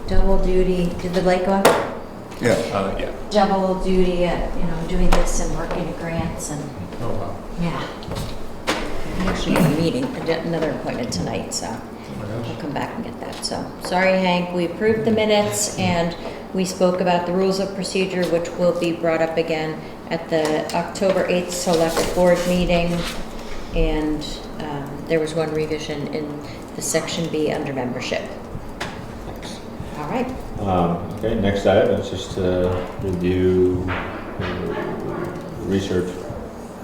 double duty. Did the light go off? Yeah. Yeah. Double duty at, doing this and working at grants and, Oh, wow. yeah. I actually have a meeting, another appointment tonight, so Oh, my gosh. I'll come back and get that. So, sorry, Hank, we approved the minutes and we spoke about the rules of procedure, which will be brought up again at the October 8th Select Board meeting. And there was one revision in the Section B under membership. Thanks. All right. Okay, next item is just to review research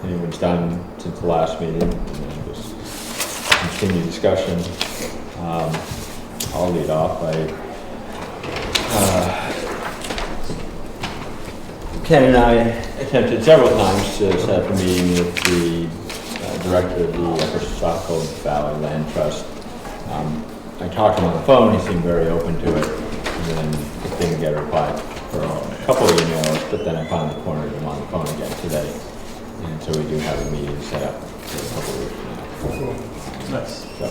anyone's done since the last meeting, and then just continue discussion. I'll lead off by Ken and I attempted several times to set up a meeting with the director of the Upper Saco Valley Land Trust. I talked to him on the phone, he seemed very open to it, and then didn't get a reply for a couple of emails, but then I finally cornered him on the phone again today. And so we do have a meeting set up for a couple of weeks now. Nice. So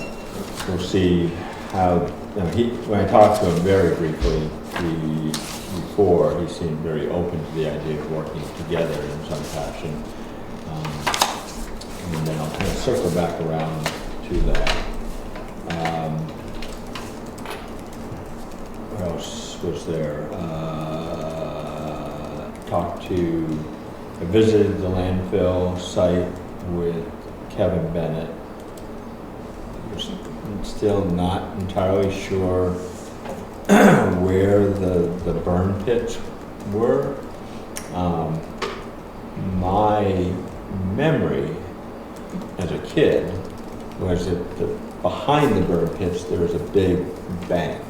we'll see how, when I talked to him very briefly before, he seemed very open to the idea of working together in some fashion. And then I'll kind of circle back around to that. What else was there? I visited the landfill site with Kevin Bennett. I'm still not entirely sure where the burn pits were. My memory as a kid was that behind the burn pits there was a big bank.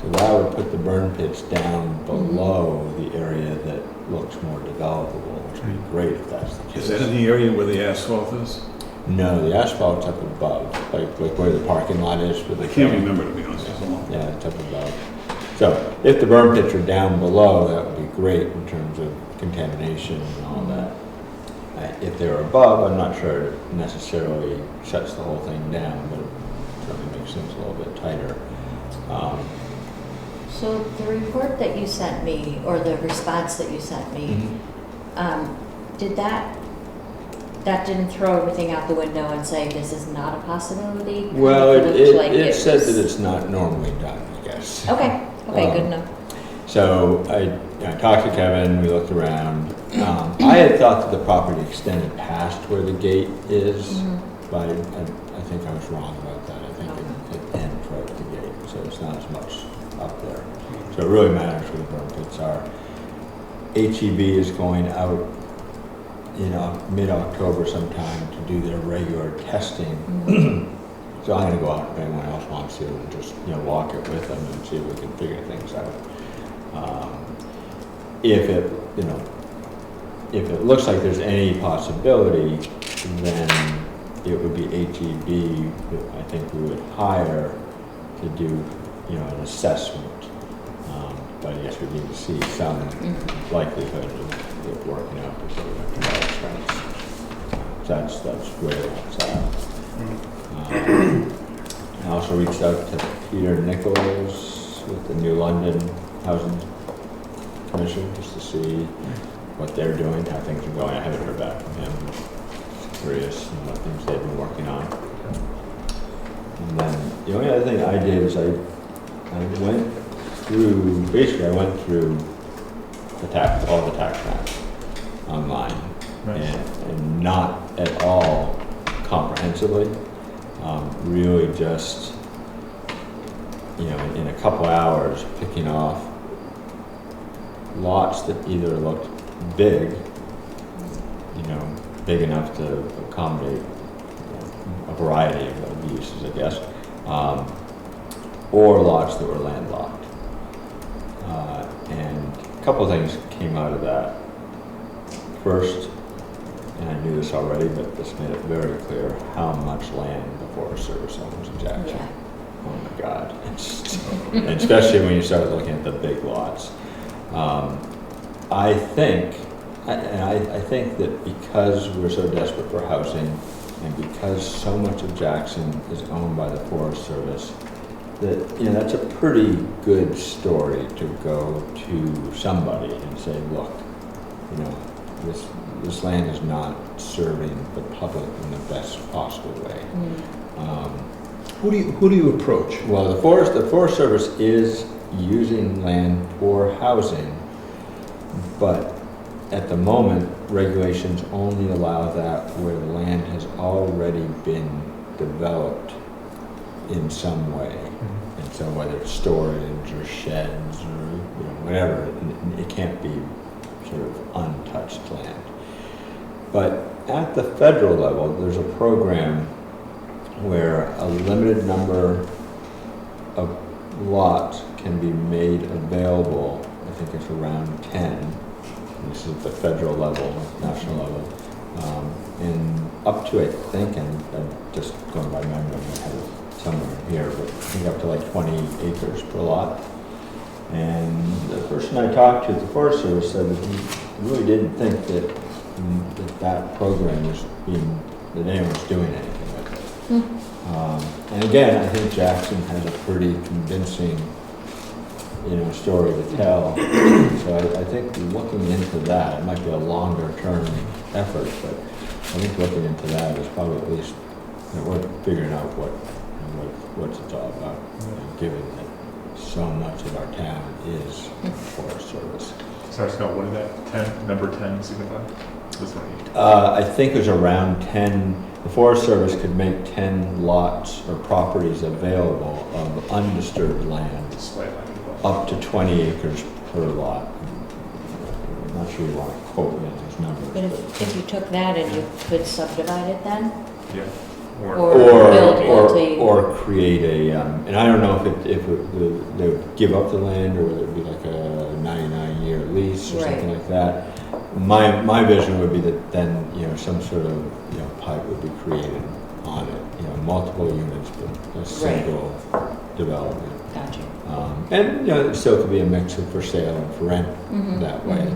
So that would put the burn pits down below the area that looks more developable, which would be great if that's the case. Is that in the area where the asphalt is? No, the asphalt's up above, like where the parking lot is for the. I can't remember, to be honest, it's so long. Yeah, it's up above. So if the burn pits are down below, that would be great in terms of contamination and all that. If they're above, I'm not sure it necessarily shuts the whole thing down, but it certainly makes things a little bit tighter. So the report that you sent me, or the response that you sent me, did that didn't throw everything out the window and say this is not a possibility? Well, looked like it said was- that it's not normally done, I guess. Okay, good enough. So I talked to Kevin, we looked around. I had thought that the property extended past where the gate is, but I think I was wrong about that. I think it ends right at the gate, so it's not as much up there. So it really matters where the burn pits are. HEB is going out, mid-October sometime to do their regular testing. So I'm gonna go out if anyone else wants to and just, walk it with them and see if we can figure things out. If it looks like there's any possibility, then it would be HEB that I think we would hire to do, an assessment. But I guess we need to see some likelihood of it working out before we have to buy expense. That's where it's at. I also reached out to Peter Nichols with the New London Housing Commission just to see what they're doing, how things are going. I haven't heard back from him. Just curious what things they've been working on. And then the only other thing I did is I went through all the tax maps online, Nice. and not at all comprehensively. Really just, in a couple hours, picking off lots that either looked big, big enough to accommodate a variety of uses, I guess, or lots that were landlocked. And a couple of things came out of that. First, and I knew this already, but this made it very clear how much land the Forest Service owns in Jackson. Yeah. Oh my God. And especially when you start looking at the big lots. I think that because we're so desperate for housing and because so much of Jackson is owned by the Forest Service, that, that's a pretty good story to go to somebody and say, look, this land is not serving the public in the best possible way. Who do you approach? Well, the Forest Service is using land for housing, but at the moment, regulations only allow that where the land has already been developed in some way. And so whether it's storage or sheds or whatever, it can't be sort of untouched land. But at the federal level, there's a program where a limited number of lots can be made available. I think it's around 10. This is at the federal level, national level. And up to, I think, and I'm just going by memory, I have it somewhere here, but I think up to like 20 acres per lot. And the person I talked to at the Forest Service said that he really didn't think that program was that anyone was doing anything with it. And again, I think Jackson has a pretty convincing, story to tell. So I think looking into that, it might be a longer term effort, but I think looking into that is probably at least worth figuring out what's it all about, given that so much of our town is Forest Service. Sorry, Scott, what did that number 10 signify? This one. I think it was around 10. The Forest Service could make 10 lots or properties available of undisturbed land, up to 20 acres per lot. I'm not sure you want to quote me on those numbers. But if you took that and you could subdivide it then? Yeah. Or create a, and I don't know if they would give up the land or whether it would be like a 99-year lease or something like that. My vision would be that then, some sort of, pipe would be created on it, multiple units, but a single development. Gotcha. And, it still could be a mix of for sale and for rent that way.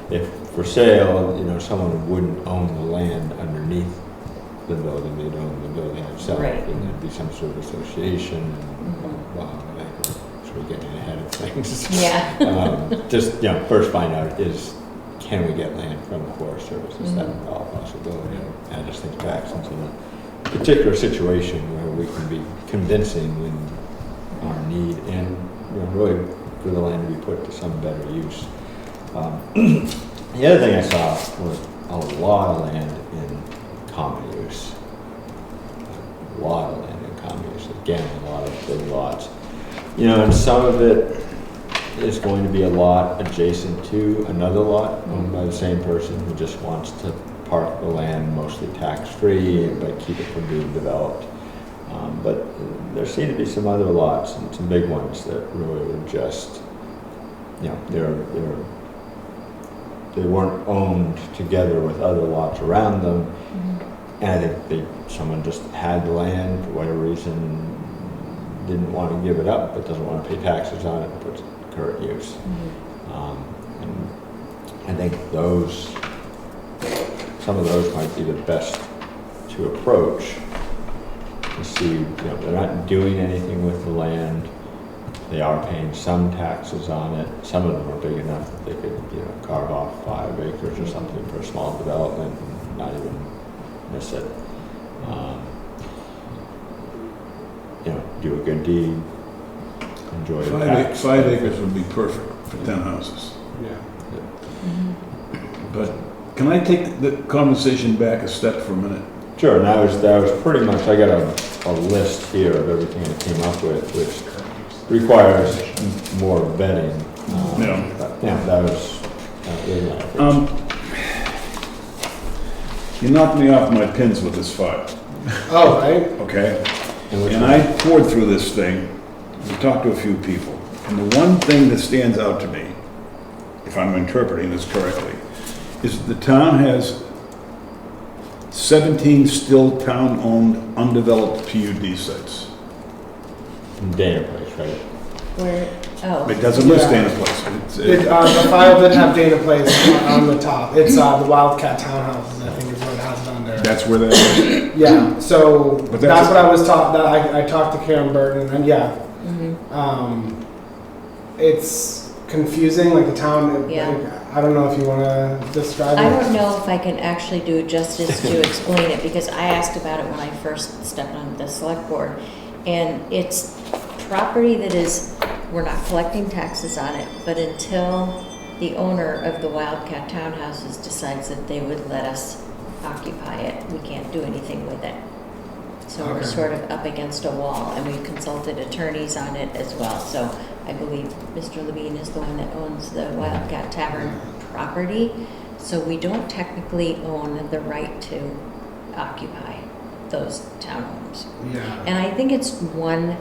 If for sale, someone wouldn't own the land underneath the building, they'd own the building itself, and there'd be some sort of association, and we're getting ahead of things. Yeah. Just, first find out can we get land from the Forest Service? Is that a possibility? And I just think back into the particular situation where we can be convincing in our need and really for the land to be put to some better use. The other thing I saw was a lot of land in common use. A lot of land in common use. Again, a lot of big lots. And some of it is going to be a lot adjacent to another lot owned by the same person who just wants to park the land mostly tax-free but keep it from being developed. But there seem to be some other lots and some big ones that really were just, they weren't owned together with other lots around them. And I think someone just had the land for whatever reason, didn't want to give it up, but doesn't want to pay taxes on it and puts current use. And I think some of those might be the best to approach to see, they're not doing anything with the land. They are paying some taxes on it. Some of them are big enough that they could, carve off 5 acres or something for a small development and not even miss it. Do a good deed, enjoy the tax. 5 acres would be perfect for 10 houses. Yeah. But can I take the conversation back a step for a minute? Sure, and that was pretty much, I got a list here of everything I came up with, which requires more vetting. That was really my approach. You knocked me off my pins with this file, Oh, right. okay? And And I poured through this thing and talked to a few people. And the one thing that stands out to me, if I'm interpreting this correctly, is the town has 17 still town-owned undeveloped PUD sites. Dana Place, right? Where, It doesn't list Yeah. Dana Place. The file didn't have Dana Place on the top. It's the Wildcat Townhouses, I think is what it has it under. That's where that is. Yeah, so But that's what I was taught. That I talked to Karen Burton, and It's confusing, like the town, Yeah. I don't know if you want to describe it. I don't know if I can actually do justice to explain it, because I asked about it when I first stepped on the select board. And it's property that is, we're not collecting taxes on it, but until the owner of the Wildcat Townhouses decides that they would let us occupy it, we can't do anything with it. So we're Okay. sort of up against a wall, and we consulted attorneys on it as well. So I believe Mr. Levine is the one that owns the Wildcat Tavern property. So we don't technically own the right to occupy those townhomes. Yeah. And I think it's one,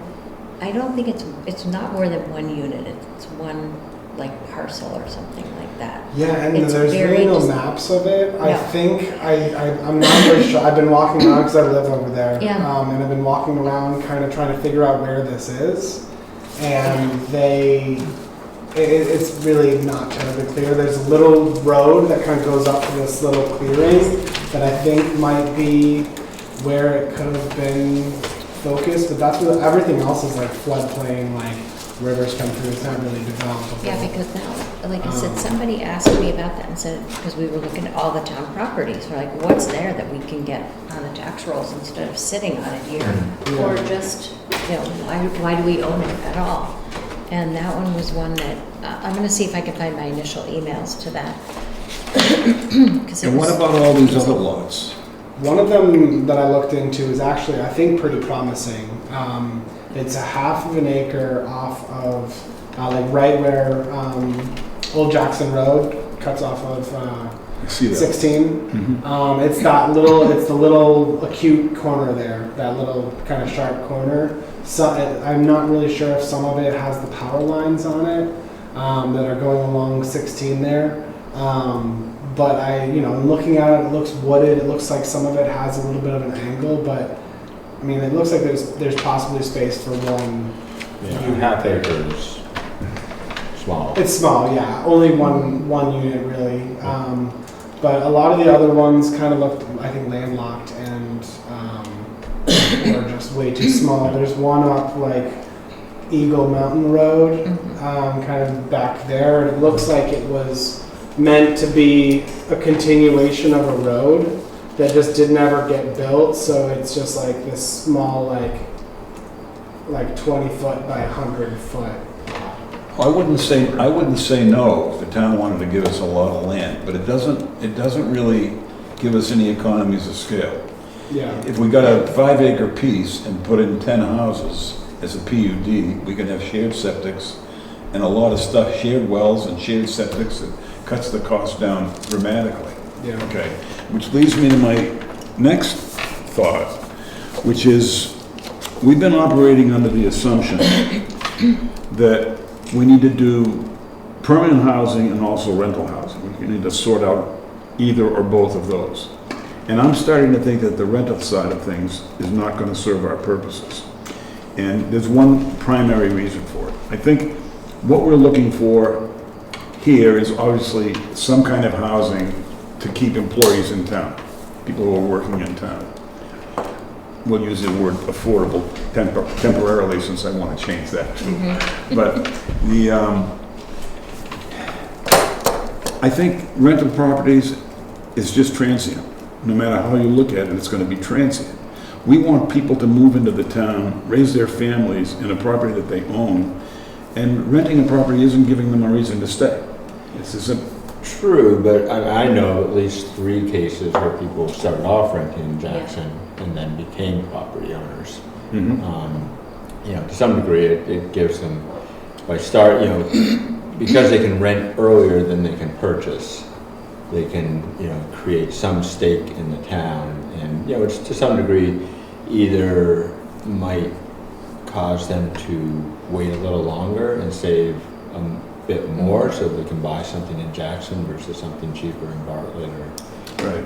I don't think it's not more than one unit. It's one like parcel or something like that. Yeah, and It's there's very really no dis- maps of it. I No. think I'm not very sure. I've been walking around because I live over there, Yeah. and I've been walking around, kind of trying to figure out where this is. And it's really not terribly clear. There's a little road that kind of goes up to this little clearing that I think might be where it could have been focused, but that's where everything else is like floodplain, like rivers come through. It's not really developable. Yeah, because now, like I said, somebody asked me about that and said, because we were looking at all the town properties, we're like, what's there that we can get on the tax rolls instead of sitting on it here? Yeah. Or just, you know, why do we own it at all? And that one was one that, I'm gonna see if I can find my initial emails to that. 'Cause it And what was- about all these other lots? One of them that I looked into is actually, I think, pretty promising. It's a half of an acre off of, like right where Old Jackson Road cuts off of I see that. 16. Mhm. It's the little acute corner there, that little kind of sharp corner. So I'm not really sure if some of it has the power lines on it that are going along 16 there. But looking at it, it looks wooded. It looks like some of it has a little bit of an angle, but I mean, it looks like there's possibly space for one. Yeah, half acre is small. It's small, yeah. Only one unit really. But a lot of the other ones kind of looked, I think, landlocked and or just way too small. There's one up like Eagle Mountain Road, kind of back there. And it looks like it was meant to be a continuation of a road that just didn't ever get built. So it's just like this small, like 20 foot by 100 foot. I wouldn't say no if the town wanted to give us a lot of land, but it doesn't really give us any economies of scale. Yeah. If we got a 5-acre piece and put in 10 houses as a PUD, we can have shared septics and a lot of stuff, shared wells and shared septics, that cuts the cost down dramatically. Yeah. Okay, which leads me to my next thought, which is, we've been operating under the assumption that we need to do permanent housing and also rental housing. We need to sort out either or both of those. And I'm starting to think that the rental side of things is not going to serve our purposes. And there's one primary reason for it. I think what we're looking for here is obviously some kind of housing to keep employees in town, people who are working in town. We'll use the word affordable temporarily, since I want to change that too. But I think rental properties is just transient. No matter how you look at it, it's going to be transient. We want people to move into the town, raise their families in a property that they own, and renting a property isn't giving them a reason to stay. It's as simple. True, but I know at least 3 cases where people started off renting in Jackson and then became property owners. To some degree, it gives them, because they can rent earlier than they can purchase, they can, create some stake in the town, and, which to some degree either might cause them to wait a little longer and save a bit more so they can buy something in Jackson versus something cheaper in Bartlett or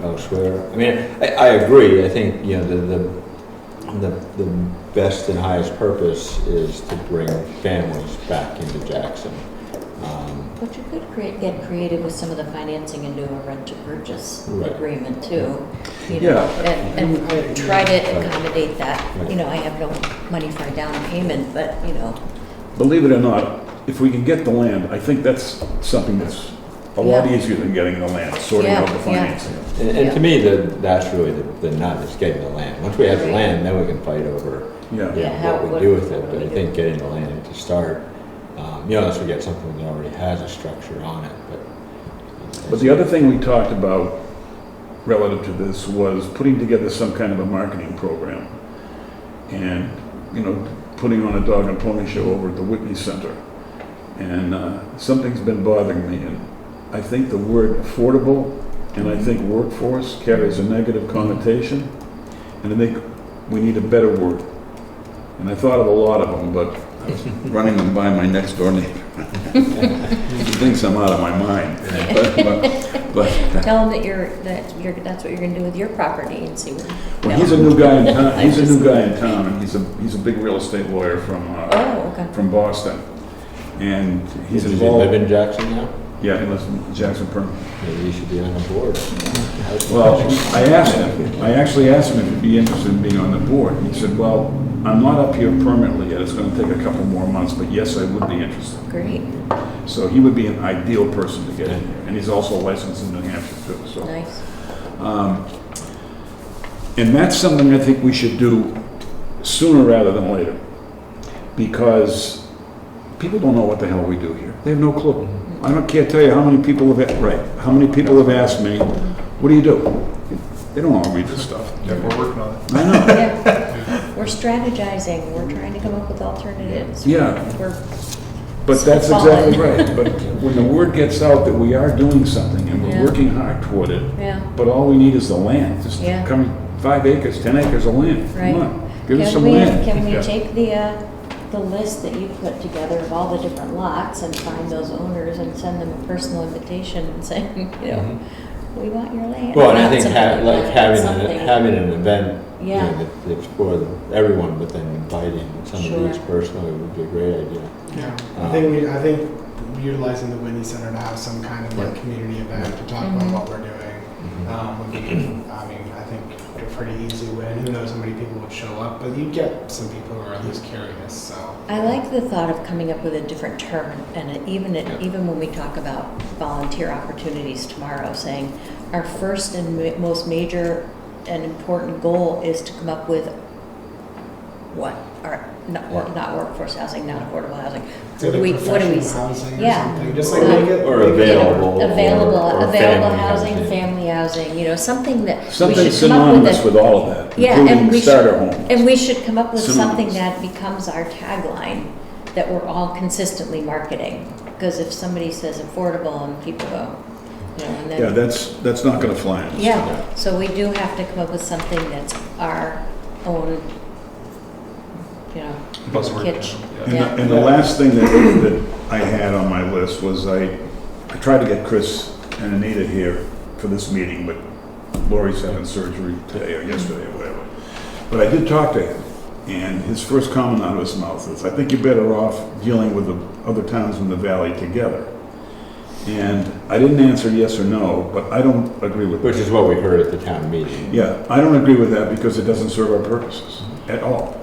elsewhere. I mean, I agree. I think, the best and highest purpose is to bring families back into Jackson. But you could get creative with some of the financing and do a rent-to-purchase Right. agreement too. Yeah. And try to accommodate that. I have no money for a down payment, but, believe it or not, if we can get the land, I think that's something that's a lot Yeah. easier than getting the land, sorting out the Yeah, yeah. financing. And to me, that's really the nut, is getting the land. Once we have the Right. land, then we can fight over, Yeah. Yeah, how- what we what- do with it. what But we I do. think getting the land to start, unless we get something that already has a structure on it, But the other thing we talked about relative to this was putting together some kind of a marketing program. And, putting on a dog and pony show over at the Whitney Center. And something's been bothering me, and I think the word affordable and I think workforce carries a negative connotation, and I think we need a better word. And I thought of a lot of them, but I was running them by my next door neighbor. He thinks I'm out of my mind. But Tell them that's what you're gonna do with your property and see what. well, he's a new guy in town. He's a new guy in town, and he's a big real estate lawyer Oh, okay. from Boston, and he's does he live involved. in Jackson now? Yeah, he lives in Jackson permanently. Maybe he should be on the board. Well, I actually asked him if he'd be interested in being on the board. He said, well, I'm not up here permanently yet. It's gonna take a couple more months, but yes, I would be interested. Great, So he would be an ideal person to get in here. And he's also licensed in New Hampshire too, so. nice. And that's something I think we should do sooner rather than later. Because people don't know what the hell we do here. They have no clue. Can't tell you how many people have asked me, what do you do? They don't want to read this stuff. Yeah, we're working on it. I know. Yeah, we're strategizing, we're trying to come up with alternatives. Yeah. We're, But that's exactly right. But when the word gets out that we are doing something and we're Yeah. working hard toward it, yeah, but all we need is the land. Just Yeah. 5 acres, 10 acres of land. right. Come on, give us Can some we- land. Can we Yeah. take the list that you put together of all the different lots and find those owners and send them a personal invitation and say, we want your land. Well, and I Not think something we want, something. having an event, Yeah. to explore everyone, but then inviting some Sure. of these personally would be a great idea. Yeah, I think utilizing the Whitney Center to have some kind of like community event to talk about what we're doing would be, I mean, I think a pretty easy win. Who knows how many people would show up, but you get some people who are at least curious, so. I like the thought of coming up with a different term, and even when we talk about volunteer opportunities tomorrow, saying our first and most major and important goal is to come up with what our not workforce housing, not affordable housing. What do we Professional housing or yeah. something, just like make it. Or make it- available. available or available family housing, housing. family housing, something that we Something should come up synonymous with. with all of that, Yeah, and including we starter should, homes. and we should come up with something Synonymous. that becomes our tagline that we're all consistently marketing. Because if somebody says affordable and people go, and then. Yeah, that's not gonna fly. in this. Yeah, so we do have to come up with something that's our own, Buzzword. kitsch. And Yeah. the last thing that I had on my list was I tried to get Chris and Anita here for this meeting, but Lori's having surgery today or yesterday or whatever. But I did talk to him, and his first comment out of his mouth is, I think you're better off dealing with the other towns in the valley together. And I didn't answer yes or no, but I don't agree with Which that. is what we heard at the town meeting. Yeah, I don't agree with that because it doesn't serve our purposes at all.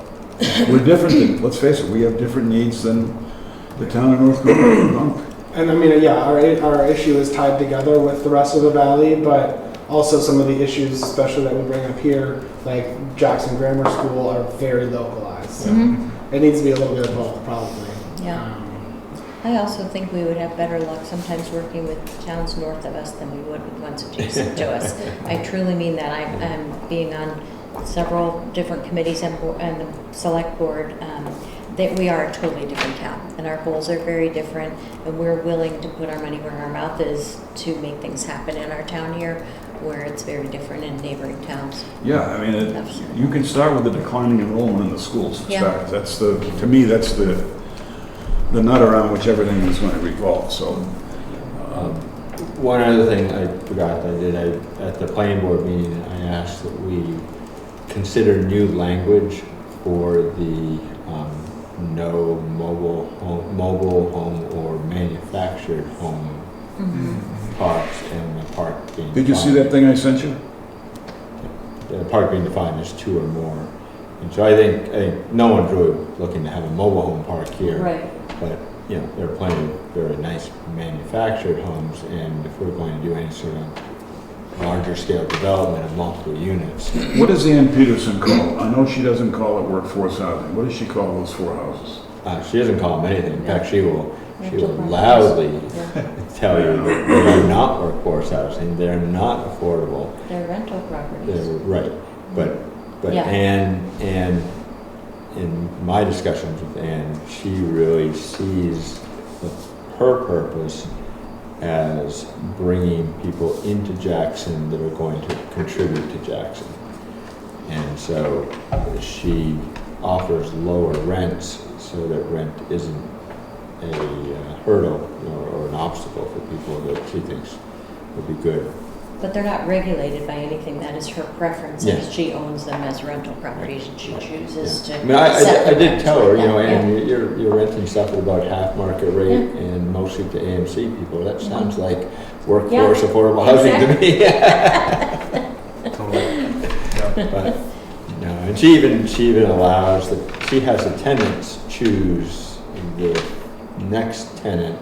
We're different than, let's face it, we have different needs than the town of North Conway. And I mean, yeah, our issue is tied together with the rest of the valley, but also some of the issues, especially that we bring up here, like Jackson Grammar School, are very localized. So it needs to be a little bit of both, probably. Yeah. I also think we would have better luck sometimes working with towns north of us than we would with ones adjacent to us. I truly mean that. I'm being on several different committees and the select board, that we are a totally different town, and our goals are very different, and we're willing to put our money where our mouth is to make things happen in our town here, where it's very different in neighboring towns. Yeah, I mean, you can start with the declining enrollment in the schools. For Yeah. starters. That's to me, that's the nut around which everything is going to revolve, so. One other thing I forgot I did, at the planning board meeting, I asked that we consider new language for the no mobile home or manufactured home parks, and the park being Did you see defined- that thing I sent you? The park being defined as two or more. And so I think no one's really looking to have a mobile home park here. Right. But, you know, there are plenty of very nice manufactured homes, and if we're going to do any sort of larger scale development of multiple units, What does Ann Peterson call? I know she doesn't call it workforce housing. What does she call those 4 houses? she doesn't call them anything. In fact, she will Rental properties. loudly Yeah. tell you that they are not workforce housing, they're not affordable. They're rental properties. They're right, but Yeah. Anne, in my discussions with Anne, she really sees her purpose as bringing people into Jackson that are going to contribute to Jackson. And so she offers lower rents so that rent isn't a hurdle or an obstacle for people that she thinks would be good. But they're not regulated by anything. That is her preference. Yeah. And she owns them as rental properties and she chooses to. I mean, I set the did rent tell her, like you know, that. and you're renting stuff at about half market rate Yeah. and mostly to AMC people. That sounds like Yeah. workforce affordable housing to me. Totally. Yeah. But, no, and she even allows that, she has the tenants choose the next tenant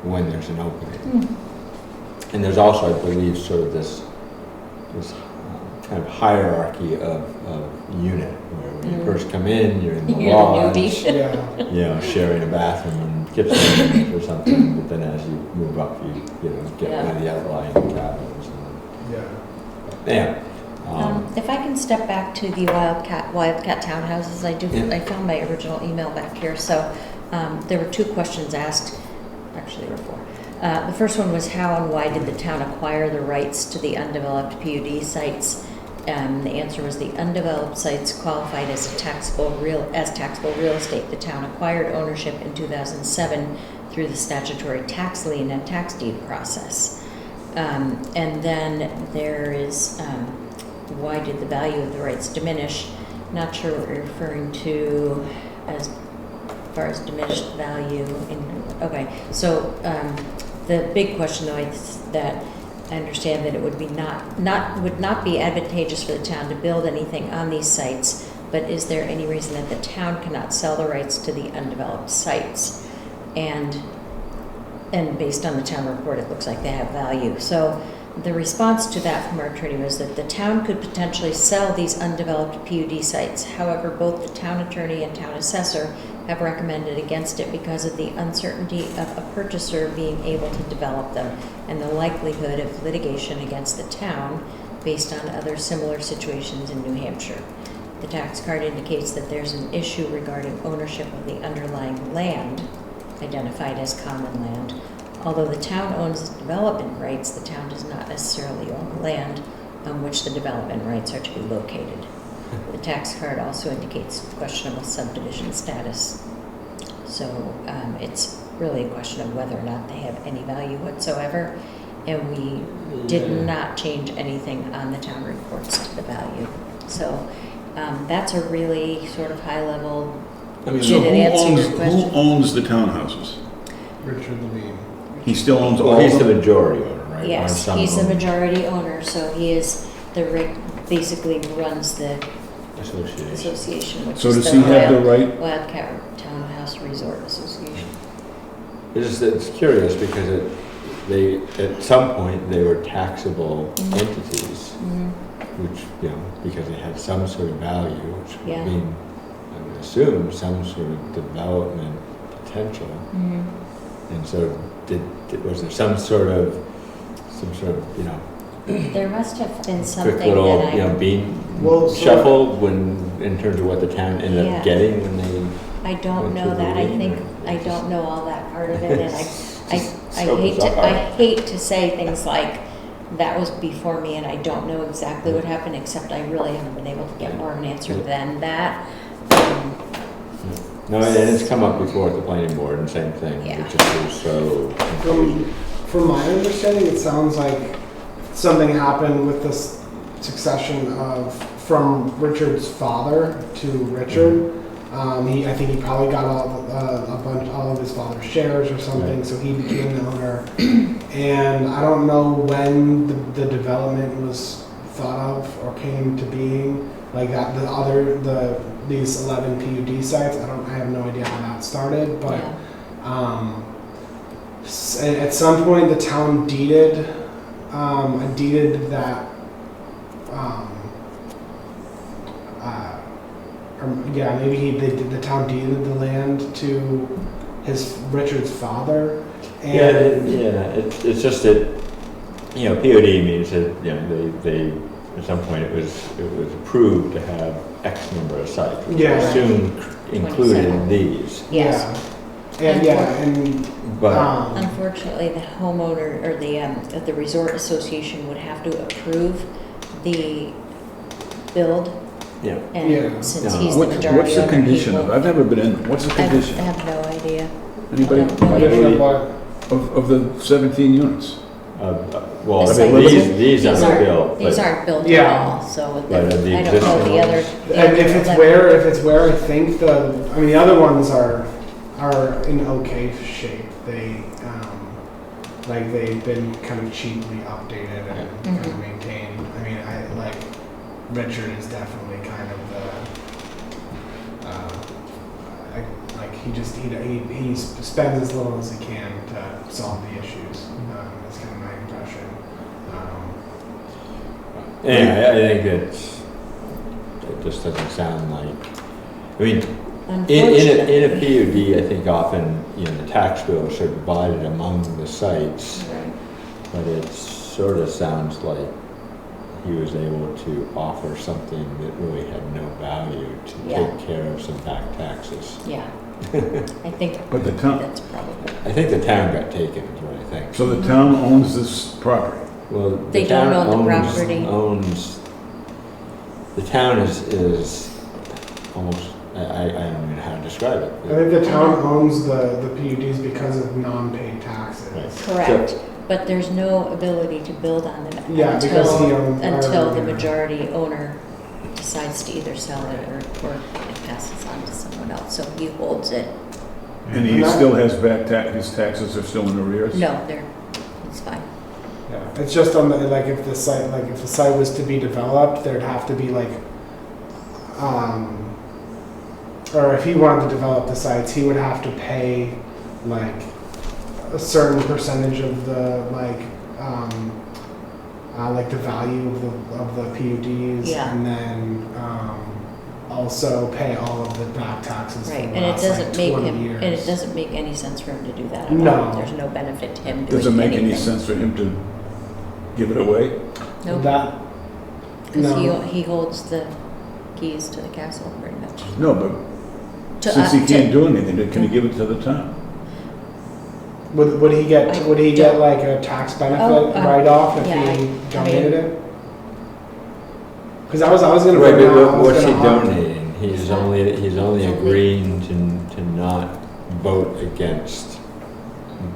when there's an opening. And there's also, I believe, sort of this kind of hierarchy of unit, where when you first come in, you're in the You're the lodge, newbie. Yeah. you know, sharing a bathroom and kitchen or something, but then as you move up, you know, get Yeah. one of the outlying cabins. Yeah. Yeah. If I can step back to the Wildcat townhouses, Yeah. I found my original email back here. So there were 2 questions asked. Actually, there were 4. The first one was how and why did the town acquire the rights to the undeveloped PUD sites? The answer was the undeveloped sites qualified as taxable real estate. The town acquired ownership in 2007 through the statutory tax lien and tax deed process. And then there is why did the value of the rights diminish? Not sure what you're referring to as far as diminished value. Okay, so the big question though is that I understand that it would be would not be advantageous for the town to build anything on these sites, but is there any reason that the town cannot sell the rights to the undeveloped sites? And based on the town report, it looks like they have value. So the response to that from our attorney was that the town could potentially sell these undeveloped PUD sites. However, both the town attorney and town assessor have recommended against it because of the uncertainty of a purchaser being able to develop them and the likelihood of litigation against the town based on other similar situations in New Hampshire. The tax card indicates that there's an issue regarding ownership of the underlying land, identified as common land. Although the town owns the development rights, the town does not necessarily own the land on which the development rights are to be located. The tax card also indicates questionable subdivision status. So it's really a question of whether or not they have any value whatsoever. And we did not change anything on the town reports to the value. So that's a really sort of high level. So Did it answer your who question? owns the townhouses? Richard Levine. He still owns all Well, of he's the them? majority owner, right? Yes, On some he's of the them. majority owner, so he is basically runs the Association. association, which So is does the he have the right? Wildcat Townhouse Resort Association. It's curious because they at some point they were taxable entities, which, you know, because they had some sort of value, which would Yeah. mean, I would assume, some sort of development potential. And so was there some sort of, you know, There must have been something quick little, that you know, I, being Well, so- shuffled in terms of what the town ended Yeah. up getting when they. I don't went know through that. the I meeting, think, or I don't know all that part of it, and I So bizarre. hate to say things like, that was before me and I don't know exactly what happened, except I really haven't been able to get more of an answer than that. No, and it's come up before at the planning board and same thing. Yeah. It just was so confusing. From my understanding, it sounds like something happened with this succession from Richard's father to Richard. I think he probably got all of his father's shares or something, Right. so he became the owner. And I don't know when the development was thought of or came to being, like that, these 11 PUD sites, I have no idea how that started, but Yeah. at some point the town deeded that, or yeah, maybe the town deeded the land to Richard's father. And it's just that, you know, POD means that, you know, they at some point it was approved to have X number of sites, which I Yeah. assume included 27. these. Yes. And But Unfortunately, the homeowner or the resort association would have to approve the build, yeah, and Yeah. since No. he's the What's majority the owner, condition he of, will. I've never been in, what's the I condition? have no idea. Anybody? No condition idea. of what? Of the 17 units? well, The I mean, sites- these aren't built, These but aren't built at Yeah. all, so But the- of the I don't know existing the other. ones? And if it's where I think the other ones are in okay shape. They've been kind of cheaply updated and kind of Mhm. maintained. I mean, Richard is definitely kind of he spends as little as he can to solve the issues. That's kind of my impression. yeah, I think it just doesn't sound like, I mean, in a PUD, I think often, you know, the tax bills are divided among the sites, Right. but it sort of sounds like he was able to offer something that really had no value to Yeah. take care of some back taxes. Yeah, I think But the town, that's probably, I think the town got taken, is what I think. so the town owns this property? Well, They the town don't own the owns- property. The town is almost, I don't even know how to describe it. I think the town owns the PUDs because of non-paid taxes. Right. correct, but there's no ability to build on them Yeah, because he owns. until the majority owner decides to either sell it or it passes on to someone else, so he holds it. And he still has his taxes are still in arrears? No, it's fine. Yeah, it's just on the, if the site was to be developed, there'd have to be or if he wanted to develop the sites, he would have to pay a certain percentage of the the value of the PUDs, Yeah. and then also pay all of the back taxes Right, for the and it last doesn't make 20 him, years. and it doesn't make any sense for him to do that at No. all. There's no benefit to him doing anything. Does it make any sense for him to give it away? No, That because no. he holds the keys to the castle pretty much. No, but To since he us- can't do anything, can he give it to the town? Would he get I get don't- like a tax benefit Oh, write-off if yeah, he I donated mean- it? Because I was gonna Right, bring that but up, I was what's he gonna offer- donating? He's only agreeing to not vote against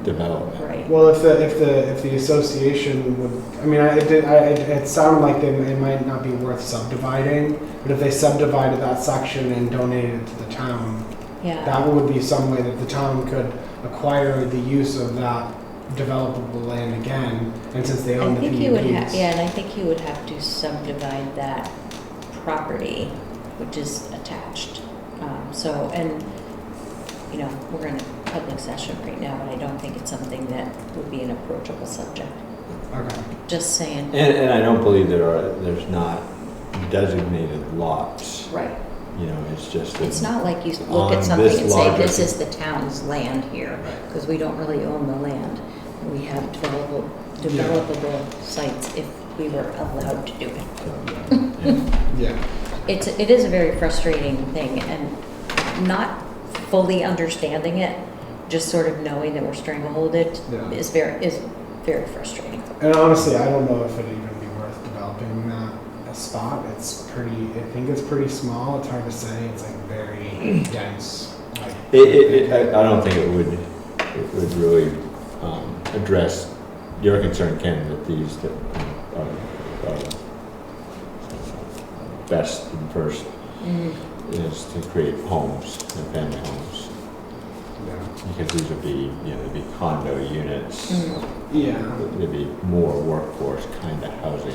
development. Right. Well, if the association would, I mean, it sounded like it might not be worth subdividing, but if they subdivided that section and donated it to the town, Yeah, that would be some way that the town could acquire the use of that developable land again, and since they I own the think he would have, PUDs. yeah, and I think he would have to subdivide that property, which is attached. So, and, you know, we're in a public session right now, but I don't think it's something that would be an approachable subject. Okay. Just saying. And I don't believe there's not designated lots. Right. You know, it's just. It's not like you On look at something this and say, logic- this is the town's land here, Right. because we don't really own the land. We have developable sites if we were allowed to do it. Yeah. Yeah. It is a very frustrating thing, and not fully understanding it, just sort of knowing that we're strangleholded Yeah. is very frustrating. And honestly, I don't know if it'd even be worth developing that spot. I think it's pretty small. It's hard to say. It's very dense. I don't think it would really address your concern, Ken, that these are best and first is to create homes and family homes. because these would be, there'd be condo units, Yeah. there'd be more workforce kind of housing.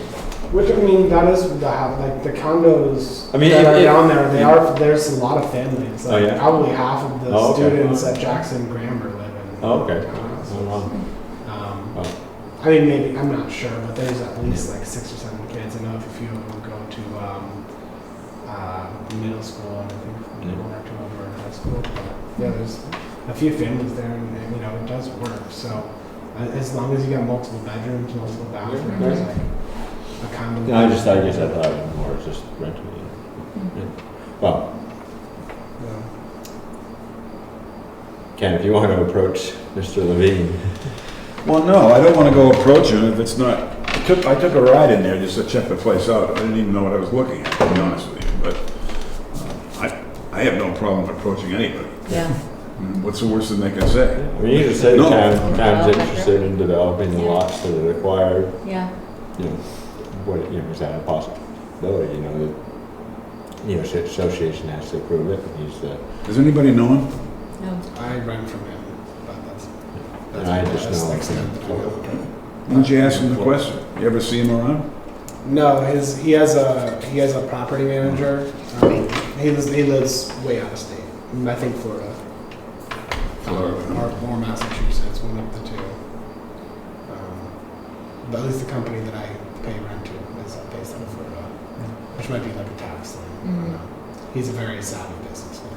Which, I mean, that is like the condos I mean, that are it- down there, there's a lot of families. Oh, Like, yeah? probably half of the Oh, okay. students at Jackson Grammar live in Oh, okay. townhouses. Oh, wow. Um, Oh. I mean, maybe, I'm not sure, but there's at least like 6 or 7 kids. I know if a few of them go to middle school, and I think Yeah. 1 or 2 of them are in high school. But yeah, there's a few families there, and it does work. So as long as you got multiple bedrooms, multiple bathrooms, Yeah. like a condo. No, I guess I thought it was more just rental. Yeah. Well, Yeah. Ken, if you want to approach Mr. Levine. Well, no, I don't want to go approach him if it's not, I took a ride in there just to check the place out. I didn't even know what I was looking at, to be honest with you, but I have no problem approaching anybody. Yeah. What's the worst thing they can say? I mean, you just say the No. town's Development. interested in developing the Yeah. lots that are required. Yeah. Is that a possibility, the association has to approve it, and he's the, Does anybody know him? No. I rent from him, but that's and I just that's know. the extent of it. Why don't you ask him the question? You ever see him around? No, he has a property manager. He lives way out of state. I think Florida. Or Massachusetts, one of the two. But at least the company that I pay rent to is based out of Florida, which might be like a tax thing. I don't know. He's a very savvy businessman.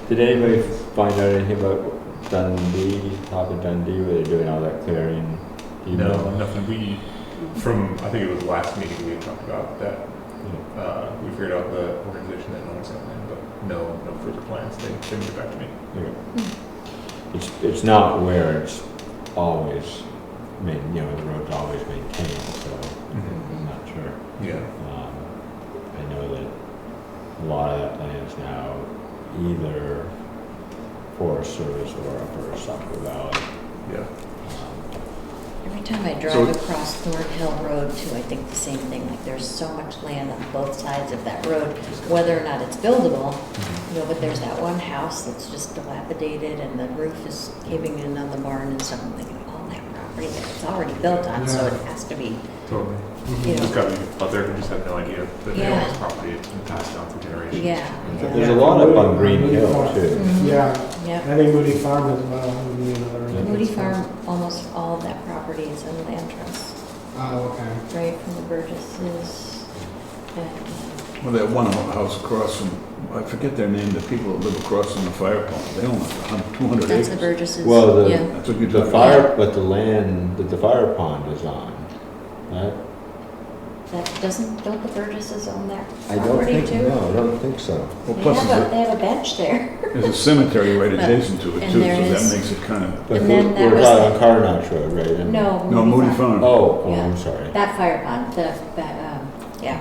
Did anybody find out anything about Dundee, top of Dundee, where they're doing all that clearing? Do you No, know? nothing. I think it was last meeting we had talked about that. We figured out the organization that owns that land, but no further plans. They didn't get back to me. Okay. It's not where it's always the road's always maintained, so I'm not sure. Yeah. I know that a lot of that land is now either Forest Service or Upper Saco Valley. Yeah. Every time I drive So- across Thornhill Road too, I think the same thing, like there's so much land on both sides of that road, whether or not it's buildable, but there's that one house that's just dilapidated and the roof is caving in on the barn and stuff, I'm thinking, all that property that it's already built on, so it has to be, Totally. you Just know, got to be out there who just have no idea that they own this property. It's been passed down for generations. yeah. There's Yeah. a lot up on Green Moody Hill Farm. too. Mhm. Yeah, Yep. I think Moody Farm as well would be another. Moody Farm, almost all of that property is in land trust, Oh, okay. right from the Burgesses. And, Well, that one house across from, I forget their name, the people that live across from the fire plant, they own like 200 That's the acres. Burgesses, Well, yeah. That's what you're The talking fire, but the land that the fire pond is on, that, Don't the Burgesses own that I don't property think, too? no, I don't think so. Well, They plus have a bench there. there's a cemetery right But- adjacent to it and too, so there that is- makes it kind of, But And then we're that was talking on Carnotch Road, right? And- No. no, Moody Farm. Oh, Yeah. I'm sorry. That fire pond, yeah.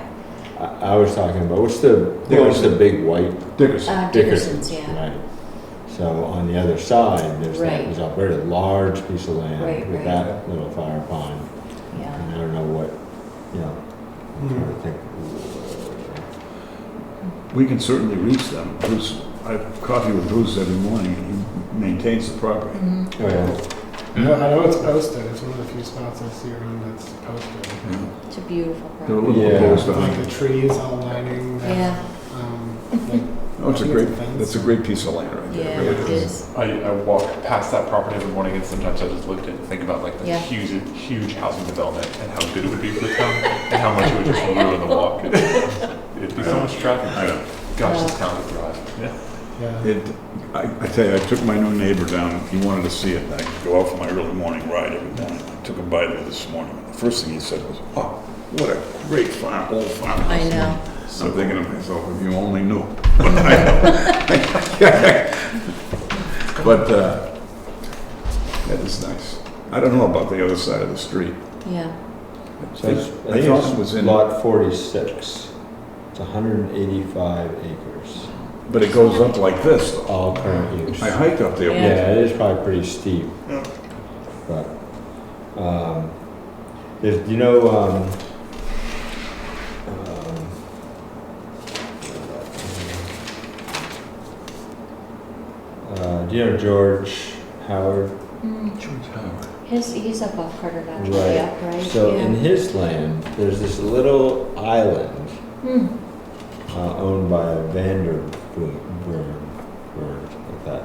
I was talking about, what's the big white Dickerson. Dickerson's, yeah. Right. So on the other side, there's Right. there's a very large piece of land Right, with right. that little fire pond. Yeah. And I don't know what, I'm trying to think. We can certainly reach them. Bruce, I have coffee with Bruce every morning, and he maintains the property. Mhm. Oh, yeah. I know it's posted. It's one of the few spots I see around that's posted. It's a beautiful They're a property. little Yeah. close to Like home. the trees all lining. That, Yeah, like, Oh, it's a I think great, it's a fence. that's a great piece of land right there. yeah, really it is. I walk past that property every morning, and sometimes I just look at it and think about like the Yeah. huge housing development and how good it would be for the town, and how much it would just ruin the walk. It'd be so much traffic. I know. Gosh, this town would thrive. Yeah. Yeah. It, I tell you, I took my new neighbor down, he wanted to see it, and I go out for my early morning ride every morning. I took him by there this morning. The first thing he said was, "Oh, what a great old farmhouse." I know. I'm thinking to myself, if you only knew. But, that is nice. I don't know about the other side of the street. Yeah. So it's, I I think thought it's it was in, lot 46. It's 185 acres, but it goes up like this, though. all current use. I hiked up there. Yeah. Yeah, it is probably pretty steep. Yeah. But, Do you know George Howard? George Howard. He's up off Carter Mountain, way up, right? So Yeah. in his land, there's this little island Hmm. owned by a Vanderburg, like that.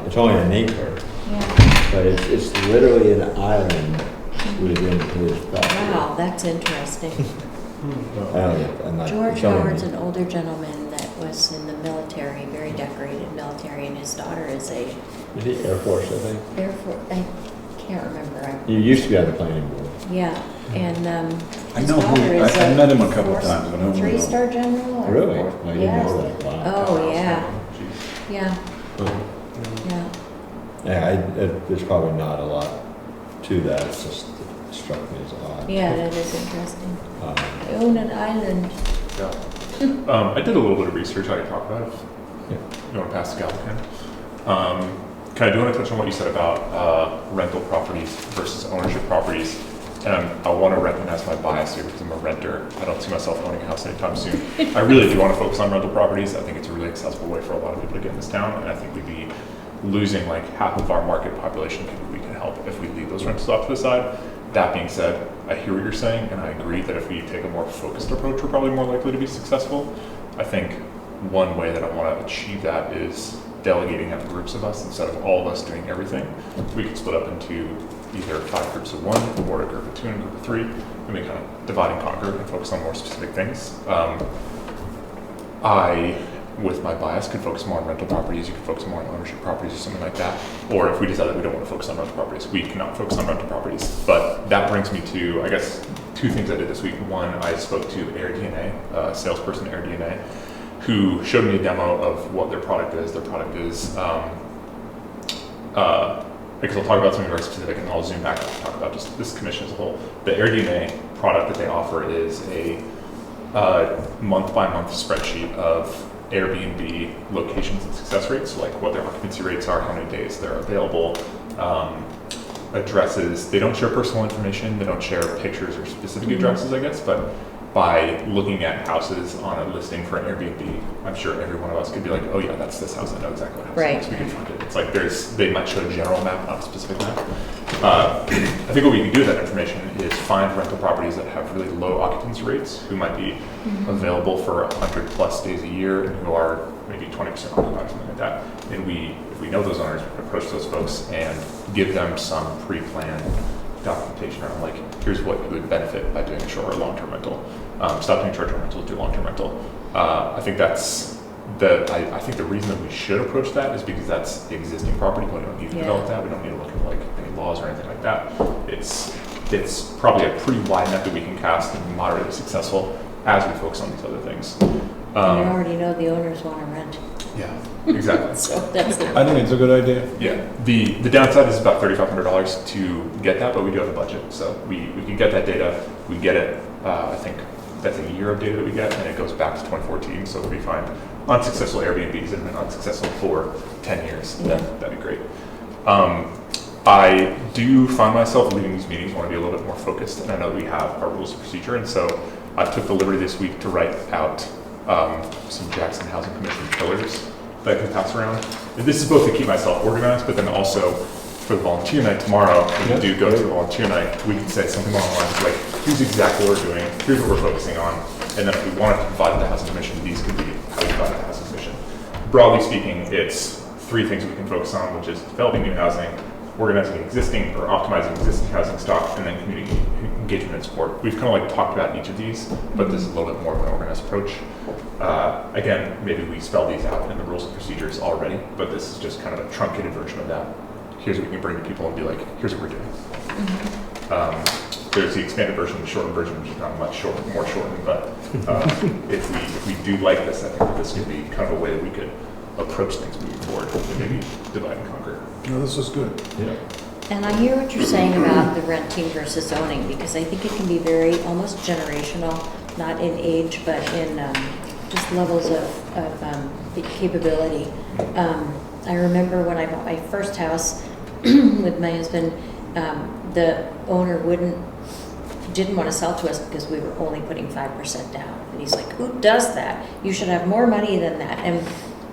It's only an acre, Yeah. but it's literally an island within his property. Wow, that's interesting. I don't know, I'm not- George it's only- Howard's an older gentleman that was in the military, very decorated military, and his daughter is a Is he Air Force, I think? Air Force, I can't remember. He used to be on the planning board. Yeah, and I his know daughter who, is I met him a couple four- times, but I don't know. Three-star general? or Really? four- I didn't yeah. know that. Wow. Oh, yeah, Jeez. yeah, Huh. yeah. Yeah, there's probably not a lot to that, it's just, it struck me as odd. Yeah, that is interesting. Um, They own an island. Yeah. I did a little bit of research I could talk about if Yeah. you want to pass the Gallican. Kind of do want to touch on what you said about rental properties versus ownership properties. And I want to recognize my bias here because I'm a renter. I don't see myself owning a house anytime soon. I really do want to focus on rental properties. I think it's a really accessible way for a lot of people to get in this town, and I think we'd be losing like half of our market population people we can help if we leave those rentals off to the side. That being said, I hear what you're saying, and I agree that if we take a more focused approach, we're probably more likely to be successful. I think one way that I want to achieve that is delegating out groups of us instead of all of us doing everything. We could split up into either 5 groups of 1 or a group of 2 and a group of 3, and we kind of divide and conquer and focus on more specific things. I, with my bias, could focus more on rental properties. You could focus more on ownership properties or something like that. Or if we decide that we don't want to focus on rental properties, we cannot focus on rental properties. But that brings me to, I guess, 2 things I did this week. One, I spoke to AirDNA, a salesperson at AirDNA, who showed me a demo of what their product is. Their product is, because I'll talk about something very specific and I'll zoom back and talk about just this commission as a whole. The AirDNA product that they offer is a month-by-month spreadsheet of Airbnb locations and success rates, so like what their occupancy rates are, how many days they're available, addresses. They don't share personal information, they don't share pictures or specific addresses, I guess, but by looking at houses on a listing for an Airbnb, I'm sure every one of us could be like, oh yeah, that's this house, I know exactly what house Right. it is, we can find it. It's like they might show a general map, not a specific map. I think what we can do with that information is find rental properties that have really low occupancy rates, who might be available for 100+ days a year, and who are maybe 20% occupied or something like that. And if we know those owners, we can approach those folks and give them some pre-planned documentation around like, here's what you would benefit by doing a short or long-term rental. Stop doing short-term rentals, do long-term rental. I think that's I think the reason that we should approach that is because that's the existing property. We don't need to develop that. We don't need to look at like any laws or anything like that. It's probably a pretty wide net that we can cast and be moderately successful as we focus on these other things. And you already know the owners want to rent, Yeah, exactly. so that's the. I think it's a good idea. Yeah, the downside is about $3,500 to get that, but we do have a budget, so we can get that data. We get it. I think that's a year of data that we get, and it goes back to 2014. So if we find unsuccessful Airbnbs that have been unsuccessful for 10 years, then that'd be great. I do find myself leaving these meetings, want to be a little bit more focused, and I know we have our rules of procedure, and so I took the liberty this week to write out some Jackson Housing Commission pillars that I can pass around. And this is both to keep myself organized, but then also for the volunteer night tomorrow, when we do go to the volunteer night, we can say something along the lines of like, here's exactly what we're doing, here's what we're focusing on, and then if we wanted to provide the Housing Commission, these could be how we provide the Housing Commission. Broadly speaking, it's 3 things we can focus on, which is developing new housing, organizing existing or optimizing existing housing stock, and then community engagement and support. We've kind of like talked about each of these, but this is a little bit more of an organized approach. Again, maybe we spell these out in the rules and procedures already, but this is just kind of a truncated version of that. Here's what we can bring to people and be like, here's what we're doing. There's the expanded version, the shortened version, which is not much more shortened, but if we do like this, I think that this could be kind of a way that we could approach things moving forward and maybe divide and conquer. No, this is good. Yeah. And I hear what you're saying about the renting versus owning, because I think it can be very, almost generational, not in age, but in just levels of the capability. I remember when I bought my first house with my husband, the owner didn't want to sell to us because we were only putting 5% down. And he's like, who does that? You should have more money than that. And,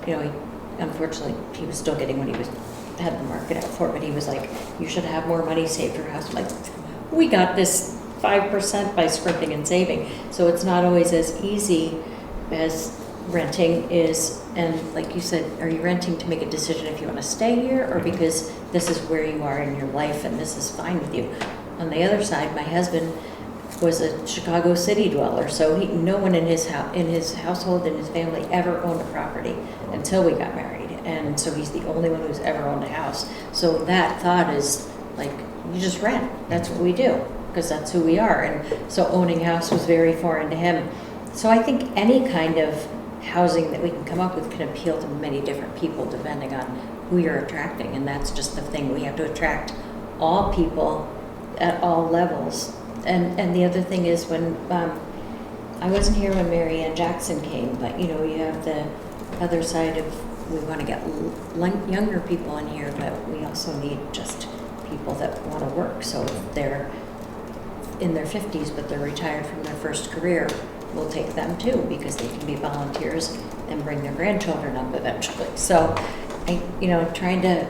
you know, unfortunately, he was still getting what he had the market out for, but he was like, you should have more money saved for a house. I'm like, we got this 5% by scrimping and saving. So it's not always as easy as renting is. And like you said, are you renting to make a decision if you want to stay here or because this is where you are in your life and this is fine with you? On the other side, my husband was a Chicago city dweller, so no one in his household and his family ever owned a property until we got married. And so he's the only one who's ever owned a house. So that thought is like, you just rent. That's what we do because that's who we are. And so owning a house was very foreign to him. So I think any kind of housing that we can come up with can appeal to many different people depending on who you're attracting. And that's just the thing. We have to attract all people at all levels. And the other thing is when, I wasn't here when Mary Ann Jackson came, but you know, you have the other side of, we want to get younger people in here, but we also need just people that want to work. So if they're in their 50s, but they're retired from their first career, we'll take them too, because they can be volunteers and bring their grandchildren up eventually. So, trying to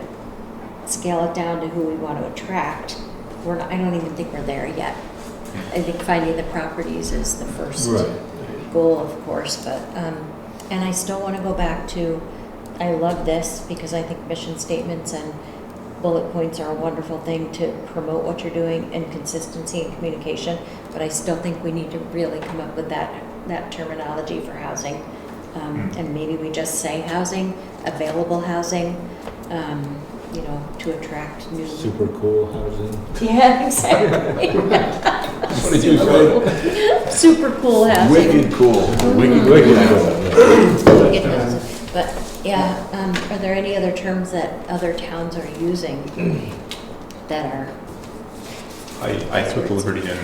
scale it down to who we want to attract, I don't even think we're there yet. I think finding the properties is the first goal, of course, but, and I still want to go back to, I love this because I think mission statements and bullet points are a wonderful thing to promote what you're doing and consistency and communication, but I still think we need to really come up with that terminology for housing. And maybe we just say housing, available housing, to attract new. Super cool housing. Yeah, exactly. What did you say? Super cool housing. Wicked cool. Wicked Wicked housing. But yeah, are there any other terms that other towns are using that are? I took the liberty in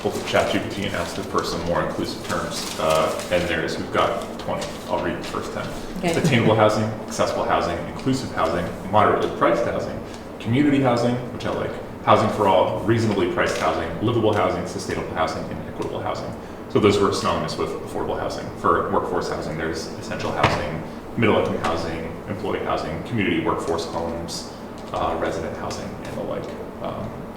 both ChatGPT and asked it for some more inclusive terms, and we've got 20. I'll read the first 10. Okay. Attainable housing, accessible housing, inclusive housing, moderately priced housing, community housing, which I like, housing for all, reasonably priced housing, livable housing, sustainable housing, and equitable housing. So those were synonymous with affordable housing. For workforce housing, there's essential housing, middle-income housing, employee housing, community workforce homes, resident housing, and the like.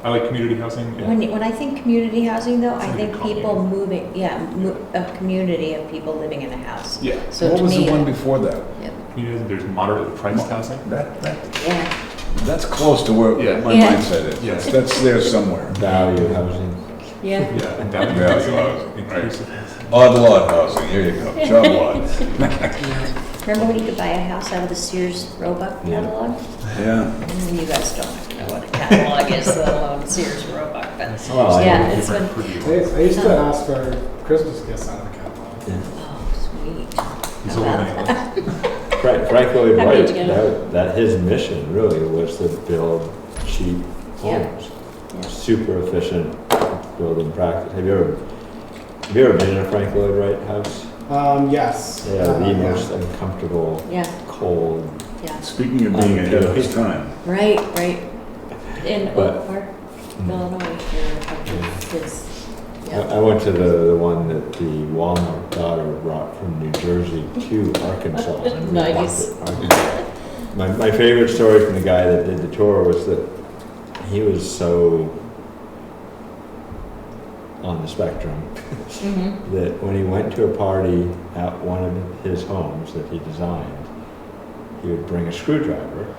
I like community housing. Yeah. When I think community housing, though, I It's think like a people moving, a community of people living in a house. Yeah. So What to was me, the one before that? yeah. Community housing, there's moderately priced housing. Yeah. That's close to where Yeah. my Yeah. mindset is. Yeah. That's there somewhere. Value housing. Yeah. Yeah, and value Value housing, housing, right. inclusive. Odd lot housing, here you go, job lot. Remember when you could buy a house out of the Sears Roebuck Yeah. catalog? Yeah. And you guys don't know what a catalog is, let alone Sears Roebuck, but Well, yeah, it's been, I used to ask for Christmas gifts out of the catalog. oh, sweet. He's How a about little that? Frank Lloyd How Wright, did you get it? that his mission really was to build cheap Yeah. homes. Yeah. Super efficient building practice. Have you ever been in a Frank Lloyd Wright house? Yes. They are the most uncomfortable, Yeah, cold. yeah, Speaking of being ahead of his time, right. In But- Oak Park, Illinois, there are a bunch of his, I went to the one that the Walmart daughter brought from New Jersey to Arkansas. And we Nice. walked it. My favorite story from the guy that did the tour was that he was so on the spectrum that when he went to a party at one of his homes that he designed, he would bring a screwdriver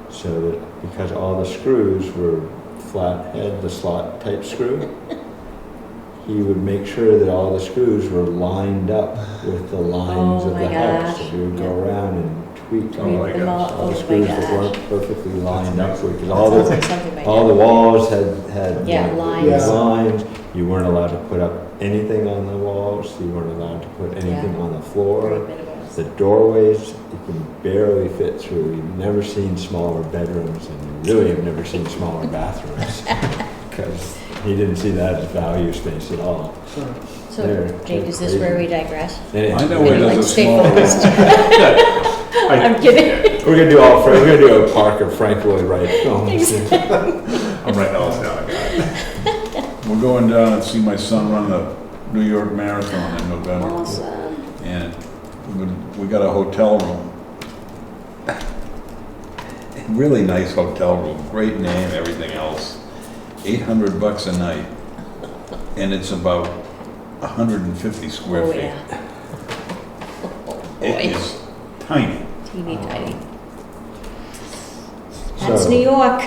so that because all the screws were flathead, the slot type screw, he would make sure that all the screws were lined up with the lines Oh of my the house. gosh. So he would go around and tweak Oh my them all, gosh. all the oh my screws that gosh. weren't perfectly lined up because That sounds like something my all dad the would walls had Yeah, like, lines. Yeah. lines. You weren't allowed to put up anything on the walls. You weren't allowed to put anything Yeah. on the do. floor. Very minimum. The doorways you can barely fit through. You've never seen smaller bedrooms, and you really have never seen smaller bathrooms because he didn't see that as value space at all. Sure. So, They're Jake, is this where we digress? Anyway, I know where Like, there's a stay small. focused. I'm kidding. we're gonna do a Park of Frank Lloyd Wright films. I'm writing all this down. I got it. We're going down and see my son run the New York Marathon in November. Awesome. And we got a hotel room really nice hotel room, great name, everything else. $800 a night, and it's about 150 square Oh, feet. yeah. It Boy. is tiny. Teeny tiny. So- That's New York.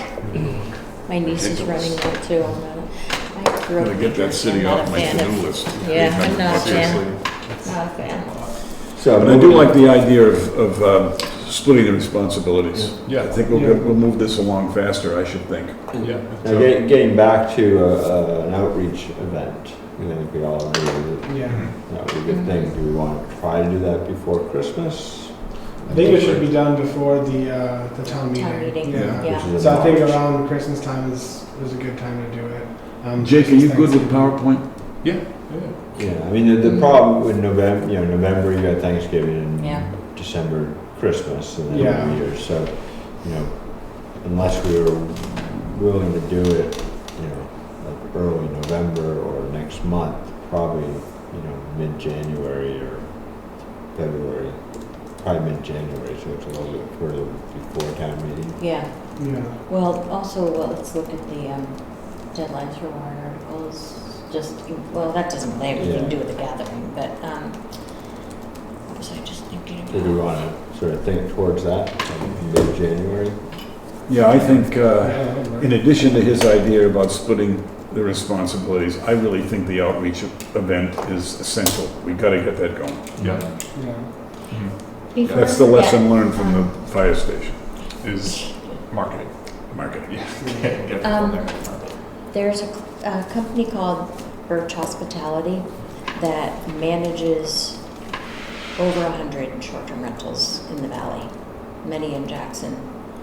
My niece is Ridiculous. running there too. I grew up Gotta in get New that Jersey. city I'm not off a my fan to-do of- list. Yeah, I'm not a Seriously. fan. Not a fan. So But I do like the idea of splitting the responsibilities. Yeah. I think we'll move this along faster, I should think. Yeah. Now, getting back to an outreach event, I think we all agree that Yeah. that would be a good thing. Do we want to try to do that before Christmas? I think it should be done before the town meeting. Town meeting, Yeah. yeah. Which is in So I think March. around Christmas time is a good time to do it. Jake, are you good with PowerPoint? Yeah. Yeah, I mean, the problem with November, November you got Thanksgiving, Yeah. and December, Christmas, and then Yeah. New Year's. So, unless we were willing to do it, like early November or next month, probably, mid-January or February, probably mid-January, so it's a little bit further before town meeting. Yeah. Yeah. Well, also, let's look at the deadlines for warrant articles. That doesn't really have anything to do with the gathering, but what was I just thinking So do we about? want to sort of think towards that, like mid-January? Yeah, I think, Yeah, that'll work. in addition to his idea about splitting the responsibilities, I really think the outreach event is essential. We gotta get that going. Yeah. Yeah. Before That's the I forget, lesson learned from the fire station, Is marketing. marketing. Yeah. Get it from there. There's a company called Birch Hospitality that manages over 100 short-term rentals in the valley, many in Jackson.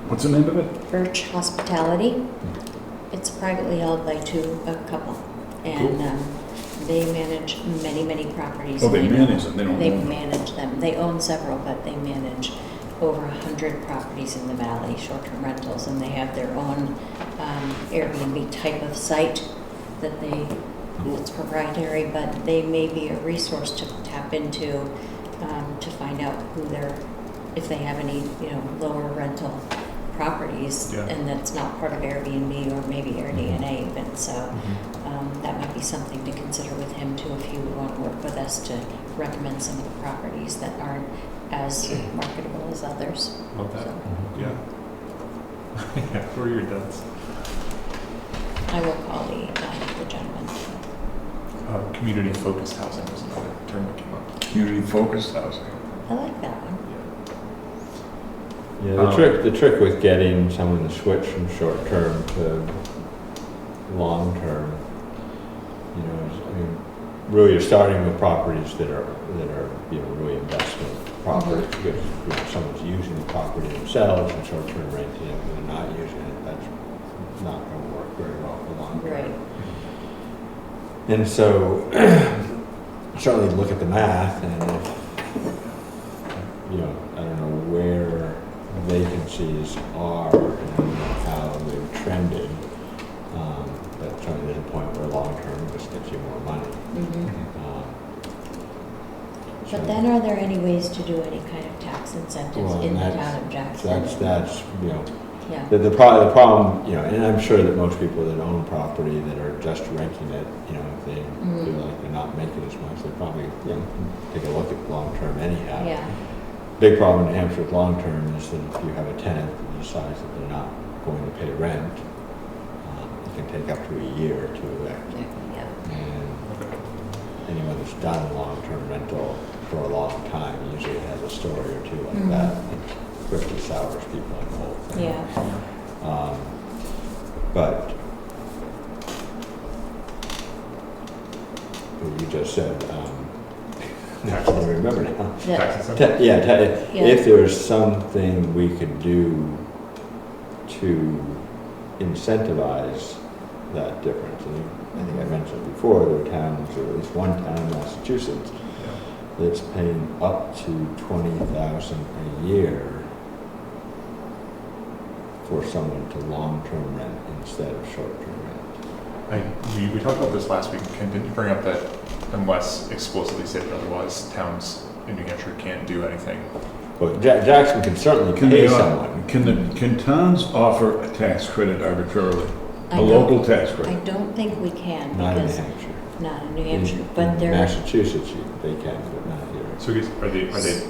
What's the name of it? Birch Hospitality. It's privately held by a couple, and they manage many properties. Oh, they and I know manage them, they don't They own them. manage them. They own several, but they manage over 100 properties in the valley, short-term rentals, and they have their own Airbnb type of site that it's proprietary, but they may be a resource to tap into to find out if they have any, lower rental properties, Yeah. and that's not part of Airbnb or maybe AirDNA even, so that might be something to consider with him too, if you want to work with us to recommend some of the properties that aren't as marketable as others. Love that. So Yeah. Yeah. Who are your dads? I will call the gentleman. Community focused housing was another term that came up. Community-focused housing. I like that one. Yeah. Yeah, the trick with getting someone to switch from short-term to long-term, is, really you're starting with properties that are, really investment properties, because, someone's using the property themselves and short-term renting it, and they're not using it, that's not gonna work very well for long-term. Right. And so, certainly look at the math, and if, I don't know where vacancies are and how they're trending, but certainly there's a point where long-term just gets you more money. Mhm. So But then are there any ways to do any kind of tax incentives Well, in the that's- town of Jackson? That's, Yeah. the problem, and I'm sure that most people that own property that are just renting it, if they feel like they're not making as much, they probably, take a look at long-term anyhow. Yeah. Big problem in New Hampshire with long-term is that if you have a tenant that decides that they're not going to pay rent, it can take up to a year to evict. Yeah. And anyone that's done long-term rental for a long time usually has a story or two like that. It quickly sours people on the whole thing. Yeah. But what you just said, I don't remember now. Yeah. Tax incentive? Yeah. If there's something we could do to incentivize that difference, and I think I mentioned before, there are towns, or at least one town in Massachusetts, that's paying up to $20,000 a year for someone to long-term rent instead of short-term rent. We talked about this last week. Ken, didn't you bring up that unless explicitly stated otherwise, towns in New Hampshire can't do anything Well, Jackson can certainly Can pay they, someone. can towns offer a tax credit arbitrarily? I A don't- local tax I credit? don't think we can Not in New because, Hampshire. not in New Hampshire, but In there, Massachusetts, they can, but not here. So I guess,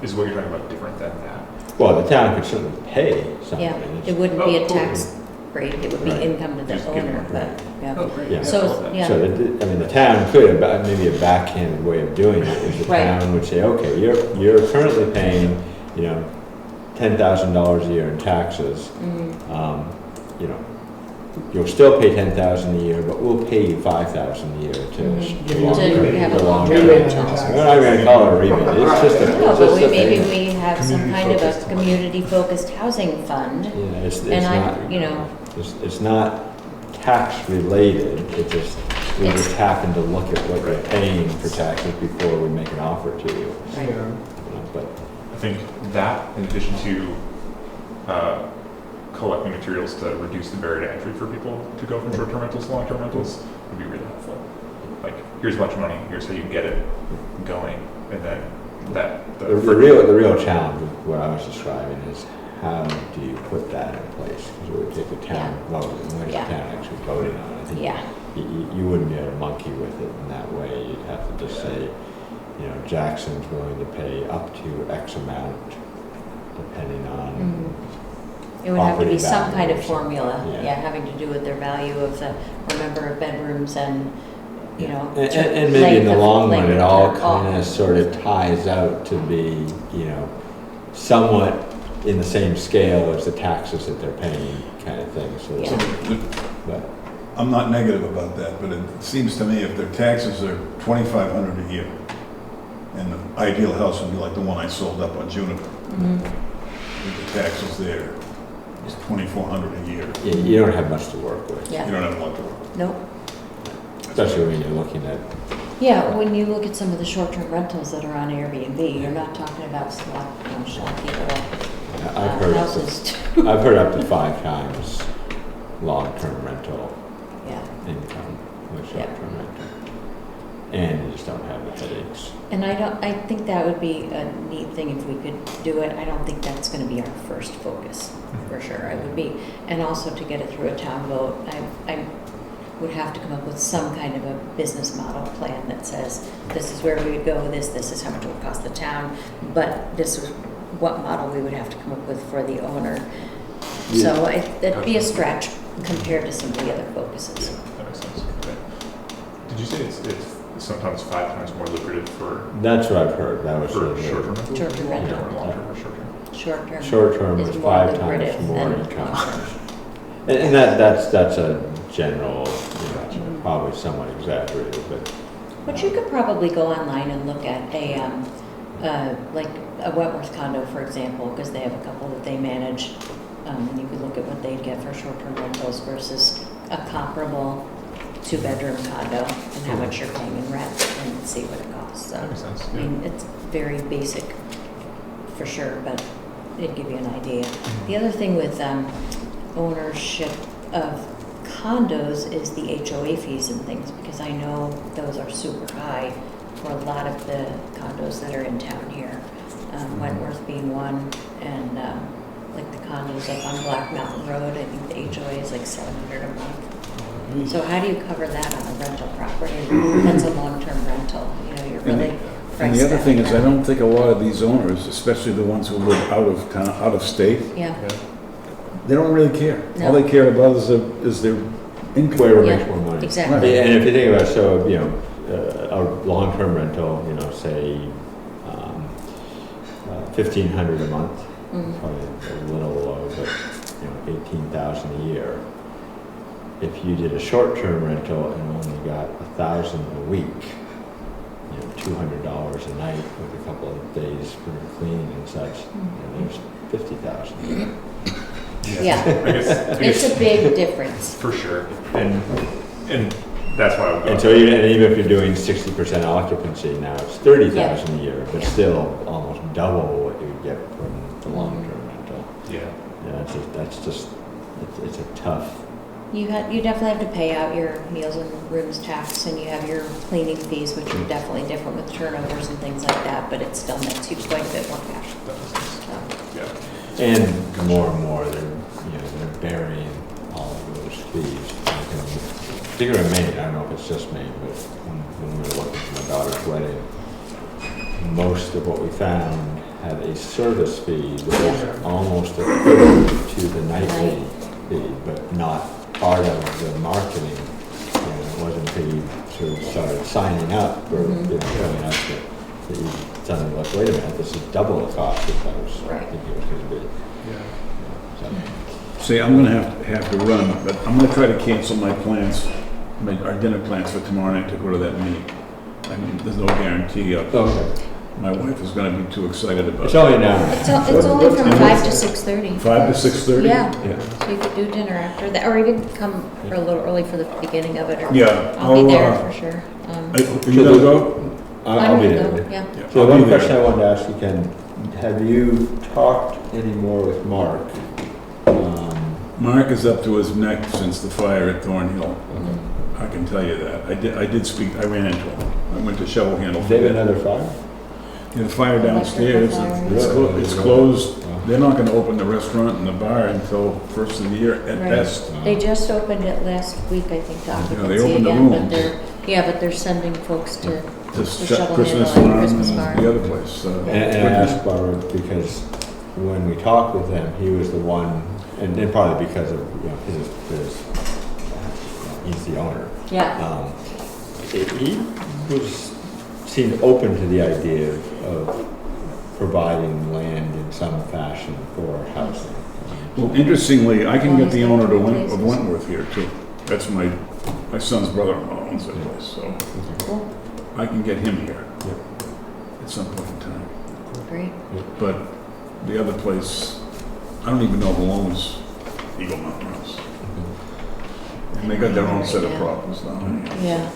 is what you're talking about different than that? Well, the town could certainly pay somebody. yeah, It's- it wouldn't be Oh, a cool. tax break, it would be Right. income to the Just give owner, them- but, yeah. great. Yeah. So, yeah. So, I mean, the town could, maybe a backhanded way of doing it is the Right. town would say, okay, you're currently paying, you know, $10,000 a year in taxes. You know, you'll still pay $10,000 a year, but we'll pay you $5,000 a year to. Mhm. To have a long-term Rebate rental. on taxes. We're not gonna call it a rebate, it's just a. No, it's but just a maybe thing. we have some kind of a Community-focused. community-focused housing fund. Yeah, it's And I, not, you know, it's not tax related, it just, we It's- just happen to look at what you're paying for taxes before we make an offer to you. Right. Yeah. You know, But, I think that, in addition to collecting materials to reduce the barrier to entry for people to go from short-term rentals to long-term rentals, would be really helpful. Like, here's a bunch of money, here's how you can get it going, and then that. the real challenge with what I was describing is how do you put that in place? Because it would take a town vote, and where's the Yeah. town actually voting on it? I think Yeah, you wouldn't be able to monkey with it in that way. You'd have to just say, you know, Jackson's willing to pay up to X amount, depending on, it would have to be Property some kind of values. formula, Yeah. yeah, having to do with their value of the, or number of bedrooms and, you know. and maybe in the long run, it all kind of of sort of ties out to be, you know, somewhat in the same scale as the taxes that they're paying kind of thing, so. Yeah. But, I'm not negative about that, but it seems to me if their taxes are $2,500 a year, and the ideal house would be like the one I sold up on Juniper, with the taxes there, it's $2,400 a year. you don't have much to work with. You Yeah, don't have a lot to work. nope. Especially when you're looking at, Yeah, when you look at some of the short-term rentals that are on Airbnb, you're not talking about schlocky little I've heard, houses. I've heard up to 5 times long-term rental Yeah, income with Yeah. short-term rental. And you just don't have the headaches. and I think that would be a neat thing if we could do it. I don't think that's gonna be our first focus, for sure. I would be, and also to get it through a town vote, I would have to come up with some kind of a business model plan that says, this is where we would go, this is how much it would cost the town, but this is what model we would have to come up with for the owner. So that'd be a stretch compared to some of the other focuses. That makes sense. Okay. Did you say it's sometimes 5 times more lucrative for That's what I've heard, that was for the- short-term rentals? Short-term rental. Or long-term or short-term? Short-term. Short-term is was more 5 lucrative times more than income. long-term. And that's a general, you know, probably somewhat exaggerated, but. But you could probably go online and look at like a Wentworth condo, for example, because they have a couple that they manage. And you could look at what they'd get for short-term rentals versus a comparable 2-bedroom condo and how much you're paying in rent and see what it costs. So, That makes sense, I mean, it's very basic for sure, but it'd give you an idea. The other thing with ownership of condos is the HOA fees and things, because I know those are super high for a lot of the condos that are in town here. Wentworth being one, and like the condos up on Black Mountain Road, I think the HOA is like $700 a month. So how do you cover that on a rental property? That's a long-term rental, you know, you're really And priced the other thing is, I out. don't think a lot of these owners, especially the ones who live out of town, out of state, Yeah, they don't really care. All No. they care about is their income. Where it Yeah, makes more money. exactly. And if you think about it, so, you know, a long-term rental, you know, say, 1,500 a month, Mhm. probably a little low, but, you know, 18,000 a year. If you did a short-term rental and only got 1,000 a week, you know, $200 a night with a couple of days for cleaning and such, you know, there's 50,000. Yeah. I guess It's a big difference. for sure. And that's why I would go. And so even if you're doing 60% occupancy, now it's 30,000 a year, but Yeah. still almost double what you would get from the long-term rental. Yeah. Yeah, that's just, it's a tough You definitely have to pay out your meals and rooms tax, and you have your cleaning fees, which are definitely different with turnovers and things like that, but it still nets you quite a bit more cash. That makes sense. So, Yeah. And more and more, they're burying all of those fees. Particularly in Maine, I don't know if it's just Maine, but when we were looking for my daughter's wedding, most of what we found had a service fee that was almost equivalent to the nightly fee, but not part of the marketing. It wasn't until you sort of started signing up or showing up that you suddenly like, wait a minute, this is double the cost that I was thinking it was going to be. See, I'm gonna have to run, but I'm gonna try to cancel my plans, our dinner plans for tomorrow night to go to that meeting. I mean, there's no guarantee of, Okay. my wife is gonna be too excited about It's it. only an hour. It's only from 5 to 6:30. 5 to 6:30? Yeah, Yeah. so you could do dinner after that, or even come for a little early for the beginning of it, or Yeah, I'll be there I'll, for sure. Are you gonna go? I'll be I'm there. gonna go, Yeah. Yeah, So I'll one be there. question I wanted to ask you, Ken, have you talked any more with Mark? Mark is up to his neck since the fire at Thornhill. I can tell you that. I did speak, I ran into him. I went to shovel handle. Is there another fire? The fire downstairs, it's closed. They're not gonna open the restaurant and the bar until first of the year at Right. best. They just opened it last week, I think, to they occupancy opened the again, but rooms. they're sending folks to To Shovel shut Christmas Handle and Farm Christmas and Bar. the other place. And I asked Barbara because when we talked with him, he was the one, and then probably because of, he's the owner. Yeah, He seemed open to the idea of providing land in some fashion for housing. Well, interestingly, I can get the owner of Wentworth here too. That's my son's brother-in-law owns that place, so cool, I can get him here at some point in time. great. But the other place, I don't even know who owns Eagle Mountain House. And they got their own set of problems now. Yeah.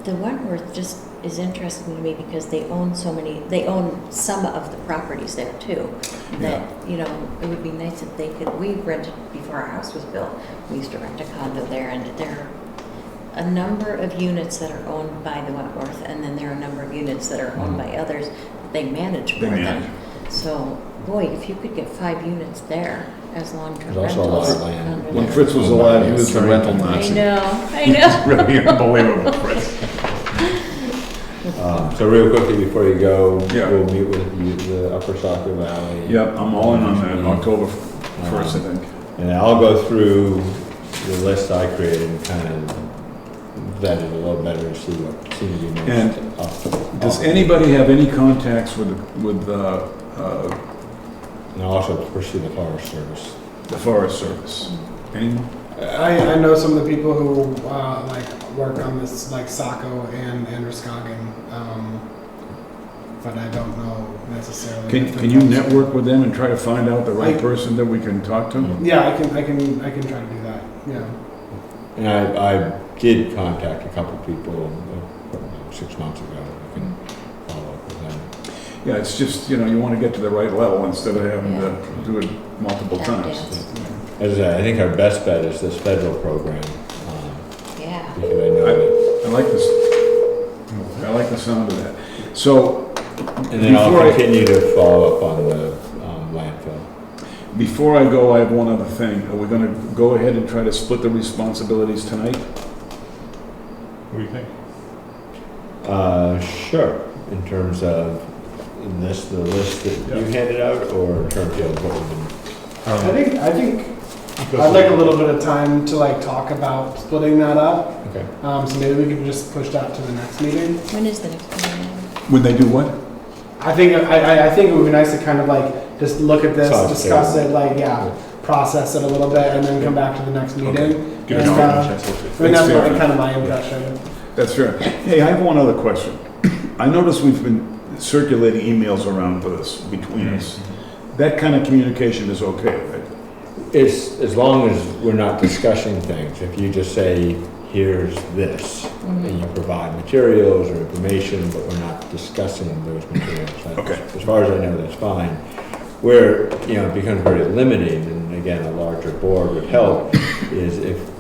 The Wentworth just is interesting to me because they own they own some of the properties there too. That, it would be nice if we rented before our house was built. We used to rent a condo there, and there are a number of units that are owned by the Wentworth, and then there are a number of units that are owned by others. They manage They for manage. them. So, boy, if you could get 5 units there as long-term There's rentals. also a lot of land. under When there. Fritz was alive, he was the rental I Nazi. know. It's really unbelievable, Fritz. So real quickly before you go, Yeah. we'll meet with the Upper Saco Valley. Yep, I'm all in on that, October 1st, I think. And I'll go through the list I created and kind of vet it a little better to see what seems to be most. And up. Does anybody have any contacts with And I'll also pursue the Forest Service. the Forest Service? Anyone? I know some of the people who work on this, like Saco and Roscommon, but I don't know necessarily. Can you network with them and try to find out the right I- person that we can talk to? Yeah, I can try to do that. Yeah. And I did contact a couple people 6 months ago. I can follow up with them. Yeah, it's just, you want to get to the right level instead of having to do it multiple Tap times. dance. As I said, I think our best bet is this federal program. Yeah. Because I know that. I like this. I like the sound of that. So, And then I'll before I- continue to follow up on the landfill. before I go, I have one other thing. Are we going to go ahead and try to split the responsibilities tonight? What do you think? Sure. In terms of the list that you handed out, or in terms of what we've been. I think I'd like a little bit of time to talk about splitting that up. Okay. So maybe we can just push that to the next meeting. When is the next meeting? When they do what? I think it would be nice to kind of just look at this, Solid discuss table. it, process it a little bit, and then come back to the next meeting. Give it And, a I chance. mean, that's fair. kind of my impression. That's fair. Hey, I have one other question. I noticed we've been circulating emails around with us, between us. That kind of communication is okay, right? It's as long as we're not discussing things. If you just say, here's this, and you provide materials or information, but we're not discussing those materials. Okay. As far as I know, that's fine. Where, it becomes very limiting, and again, a larger board would help, is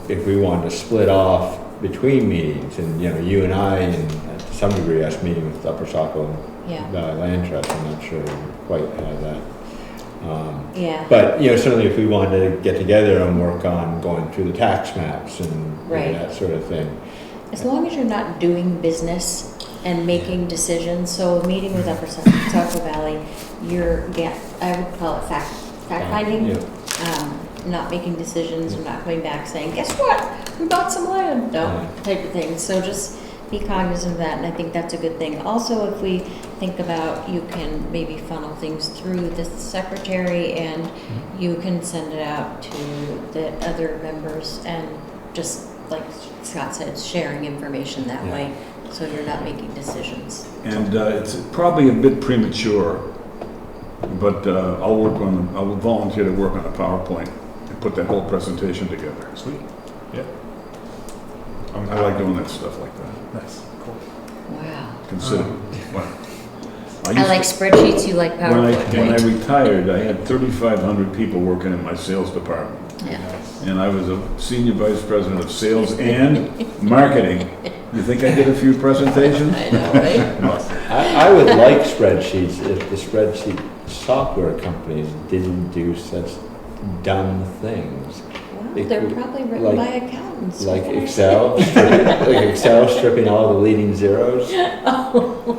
if we wanted to split off between meetings, and, you know, you and I, and to some degree, us meeting with Upper Saco Yeah. and Valley Land Trust, I'm not sure we quite have that. Yeah. But, you know, certainly if we wanted to get together and work on going through the tax maps and Right. that sort of thing. As long as you're not doing business and making decisions, so a meeting with Upper Saco Valley, I would call it fact finding. Yeah. Not making decisions, and not coming back saying, guess what, we bought some land, no, Yeah. type of thing. So just be cognizant of that, and I think that's a good thing. Also, if we think about, you can maybe funnel things through the secretary, and you can send it out to the other members, and just like Scott said, sharing information that Yeah. way, so you're not making decisions. And it's probably a bit premature, but I'll volunteer to work on a PowerPoint and put that whole presentation together. Sweet. Yeah. I like doing that stuff like that. Nice. Cool. Wow. Consider, well, I used like to- spreadsheets, you like When I PowerPoint. retired, I had 3,500 people working in my sales department. Yeah. And I was a senior vice president of sales and marketing. You think I did a few presentations? I know, right? I would like spreadsheets if the spreadsheet software companies didn't do such dumb things. Well, they're probably written by accountants. Like What can I Excel, like Excel stripping all the leading zeros. say? Oh,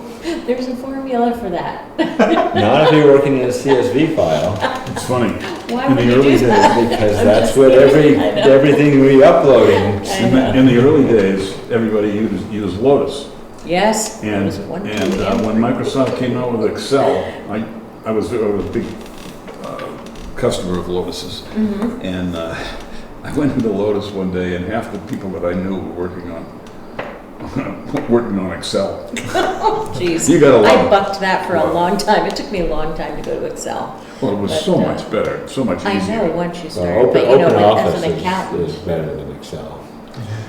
there's a formula for that. Not if you're working in a CSV file, It's funny. Why In would the you early do that? because I'm that's just what kidding. I know. everything we're uploading. I know. In the early days, everybody used Lotus. Yes. it And, was one and million. when Microsoft came out with Excel, I was a big customer of Lotus's. Mhm. And I went into Lotus one day, and half the people that I knew were working on Excel. Jeez. You gotta love I it. bucked that for a Wow. long time. It took me a long time to go to Excel. Well, it was But, so much better, so much I easier. know, once you So start, but you know, Open as Office an accountant. is better than Excel.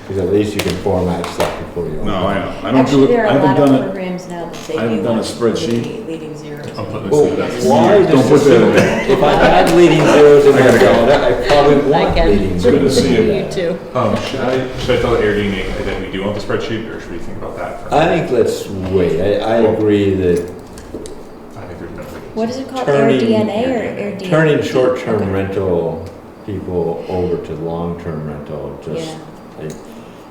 Because at least you can format stuff before you open No, it. I know. I don't Actually, do it. there I are a lot haven't of done it. programs now that I say haven't you done a want spreadsheet. leading zeros. I'll put this Well, in that. why Don't does put that in this, there. if I had leading zeros in I my gotta go. data, I probably want Again. leading It's zeros. good to see you. You too. Should I tell Airdine that we do want the spreadsheet, or should we think about that? I think let's wait. I agree that I think there's no. What is it called? AirDNA or AirDNA? turning short-term Okay. rental people over to long-term rental, just, Yeah. like,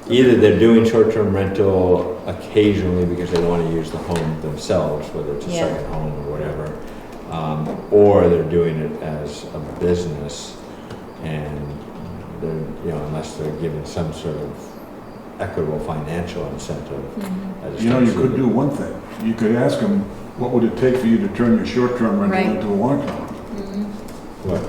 either they're doing short-term rental occasionally because they want to use the home themselves, whether it's a Yeah. second home or whatever, or they're doing it as a business, and they're, you know, unless they're given some sort of equitable financial incentive. Mhm. I just You know, don't you see could the- do one thing. You could ask them, what would it take for you to turn your short-term rental Right. into a long-term? Mhm. What?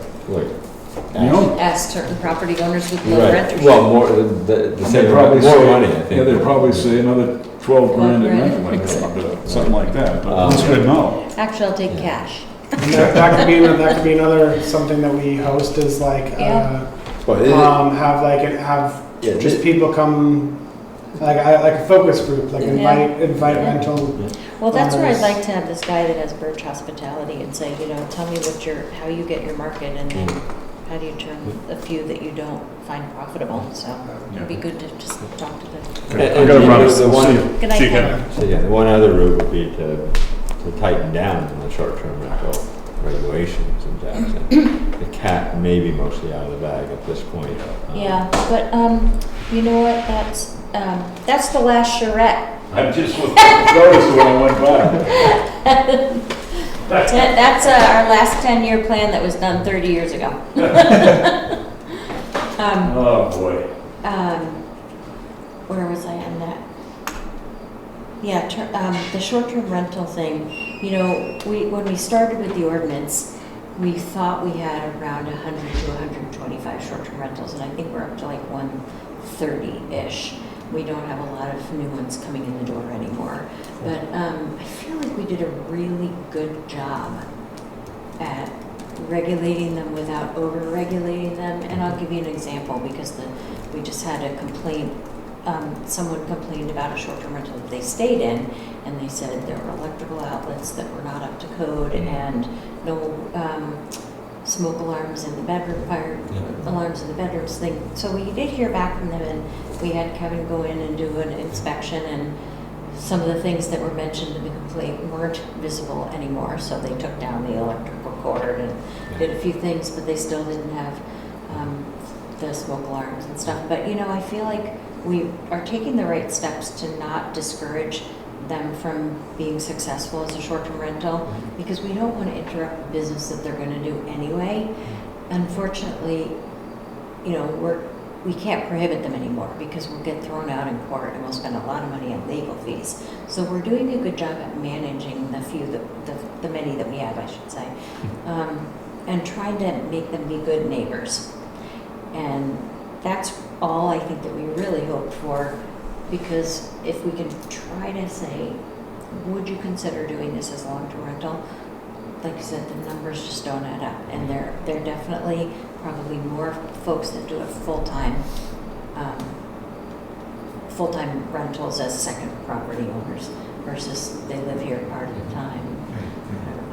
You know? Ask certain property owners with low Right, renters. well, more, the same, They'd probably more say- money, I think. Yeah, they'd probably say another 12 grand in 12 rental grand. income, something like that. But that's good to know. Actually, I'll take cash. And that could be another something that we host is like Yeah. Well, it- have Yeah, just thi- people come like a focus group, like Yeah. invite Yeah. rental. Well, that's where I'd owners. like to have this guy that has Birch Hospitality and say, you know, tell me how you get your market, and then how do you turn a few that you don't find profitable. So it'd be good to just talk to them. And- I gotta and run. the See one- you. Good night, See you, Ken. Ken. So yeah, the one other route would be to tighten down on the short-term rental regulations in Jackson. The cat may be mostly out of the bag at this point. Yeah, but you know what? That's the last charrette. I just noticed when I went by. That's our last 10-year plan that was done 30 years ago. Oh, boy. Where was I on that? Yeah, the short-term rental thing, you know, when we started with the ordinance, we thought we had around 100 to 125 short-term rentals, and I think we're up to like 130-ish. We don't have a lot of new ones coming in the door anymore. But I feel like we did a really good job at regulating them without over-regulating them. And I'll give you an example, because we just had a complaint. Someone complained about a short-term rental that they stayed in, and they said there were electrical outlets that were not up to code, and no smoke alarms in the bedroom, fire Yeah. alarms in the bedrooms thing. So we did hear back from them, and we had Kevin go in and do an inspection, and some of the things that were mentioned in the complaint weren't visible anymore, so they took down the electrical cord and did a few things, but they still didn't have the smoke alarms and stuff. But, you know, I feel like we are taking the right steps to not discourage them from being successful as a short-term rental, because we don't want to interrupt the business that they're going to do anyway. Unfortunately, you know, we can't prohibit them anymore, because we'll get thrown out in court and we'll spend a lot of money on legal fees. So we're doing a good job at managing the many that we have, I should say, and trying to make them be good neighbors. And that's all I think that we really hope for, because if we can try to say, would you consider doing this as long-term rental? Like I said, the numbers just don't add up, and there are definitely probably more folks that do it full-time rentals as second property owners versus they live here part of the time.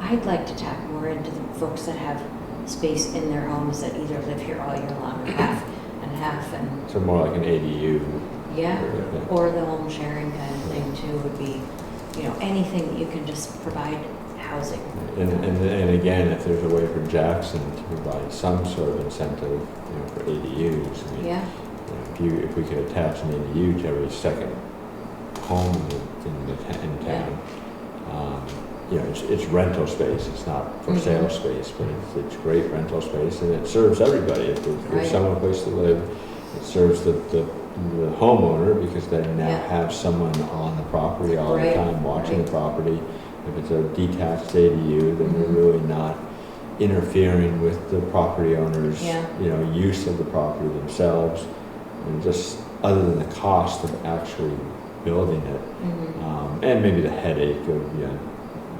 I'd like to tap more into the folks that have space in their homes that either live here all year long or half and half, and So more like an ADU. yeah, Yeah. or the home sharing kind of thing too would be, you know, anything that you can just provide housing. And again, if there's a way for Jackson to provide some sort of incentive, you know, for ADUs, I mean, Yeah, you know, if we could attach an ADU to every second home in town, you know, it's rental space, it's not for sale space, but it's great rental space, and it serves everybody. If Right. there's someone place to live, it serves the homeowner, because they now Yeah. have someone on the property all Right, the time watching right. the property. If it's a detached ADU, then they're really not interfering with the property owner's, Yeah. you know, use of the property themselves, and just other than the cost of actually building it, and maybe the headache of, you know,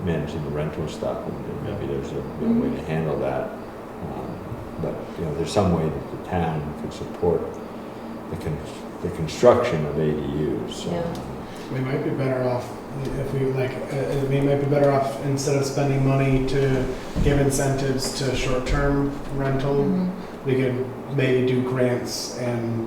managing the rental stuff, and maybe there's a way to handle that. But, you know, there's some way that the town could support the construction of ADUs. Yeah. We might be better off if we we might be better off, instead of spending money to give incentives to short-term rental, we could maybe do grants and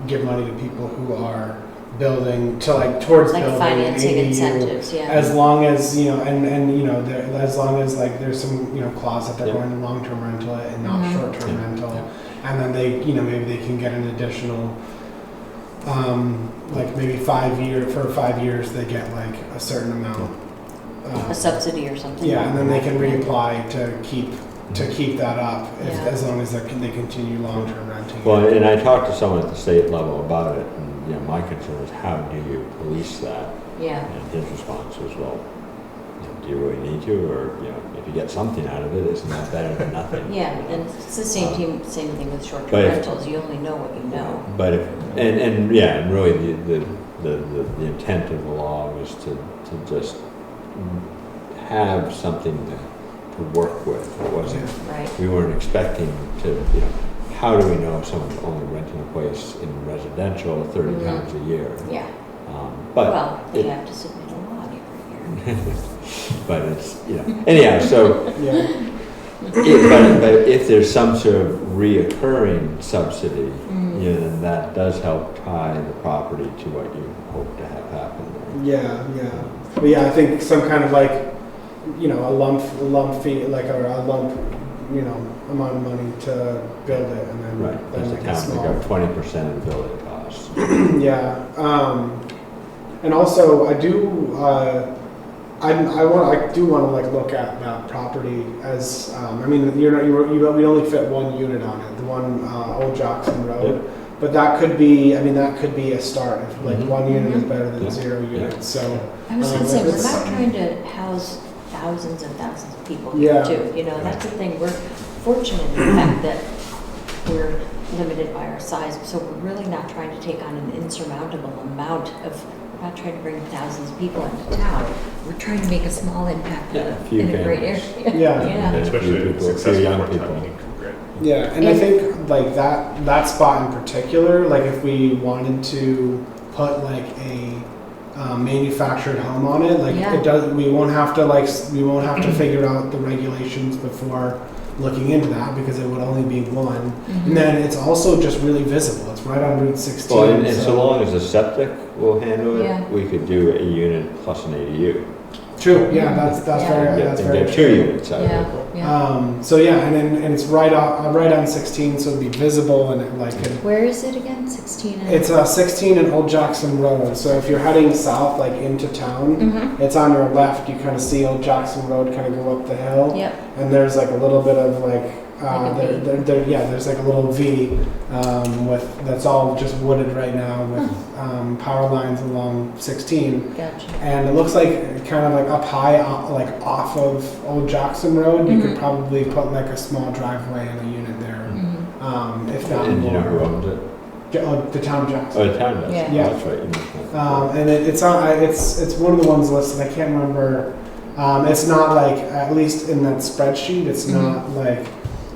give money to people who are building towards like building financing ADU, incentives, yeah. as long as, you know, and you know, as long as like there's some, you know, clause that they're Yeah. going to long-term rental it and not short-term Yeah. rental, and then they, you know, maybe they can get an additional, like maybe 5 years they get like a certain amount. A subsidy or something. Yeah, and then they can reapply to keep that up if, Yeah. as long as they continue long-term renting. Well, and I talked to someone at the state level about it, and, you know, my concern is how do you police that? Yeah, And his response was, well, you know, do you really need to, or, you know, if you get something out of it, isn't that better than nothing? yeah, and it's the same thing with short-term But if- rentals, you only know what you know. But if, and yeah, and really the intent of the law was to just have something to work with. It wasn't, Right, we weren't expecting to, you know, how do we know if someone's only renting a place in residential 30 times a year? yeah. But Well, it- you have to submit a log every year. but it's, you know, anyhow, so, Yeah, but if there's some sort of reoccurring subsidy, you know, then that does help tie the property to what you hope to have happen there. yeah. But yeah, I think some kind of like, you know, a lump fee, like a lump, you know, amount of money to build it, and then Right, then as a like a town, small. pick up 20% of the building costs. Yeah, and also I do, I do want to like look at that property as, I mean, we only fit one unit on it, the one Old Jackson Road, but that could be, I mean, that could be a start. If like one unit is better than Yeah. 0 units, so I was gonna say, we're it's- not trying to house thousands and thousands of people Yeah. here too, you know, that's the thing, we're fortunate in the fact that we're limited by our size, so we're really not trying to take on an insurmountable amount of, we're not trying to bring thousands of people into town, we're trying to make a small impact Yeah, a few in a great area. Yeah. Yeah, Yeah. Especially few if people, it's few successful young for people. town meeting, great. yeah, and I And- think like that spot in particular, like if we wanted to put like manufactured home on it. Like Yeah. it does, we won't have to figure out the regulations before looking into that because it would only be one. Mhm. And then it's also just really visible. It's right on Route 16. Well, and so long as the septic will handle Yeah. it, we could do a unit plus an ADU. True. Yeah, that's Yeah. very And very get true. 2 units out of Yeah, it. yeah. So yeah, and it's right on 16, so it'd be visible and it like Where is it again? 16 and? it's 16 in Old Jackson Road. So if you're heading south, like into town, Mhm. it's on your left. You kind of see Old Jackson Road kind of go up the hill, Yep, and there's like a little bit of like Like a V. there's like a little V with that's all just wooded right now with power lines along 16. gotcha. And it looks like kind of like up high, like off of Old Jackson Road. You could Mhm. probably put like a small driveway and a unit there, Mhm. if not And you know who more. owns it? The town of Jackson. Oh, the town does. Yeah. Yeah. That's right. You mentioned that. And it's one of the ones listed. I can't remember. It's not like, at least in that spreadsheet, it's Mhm. not like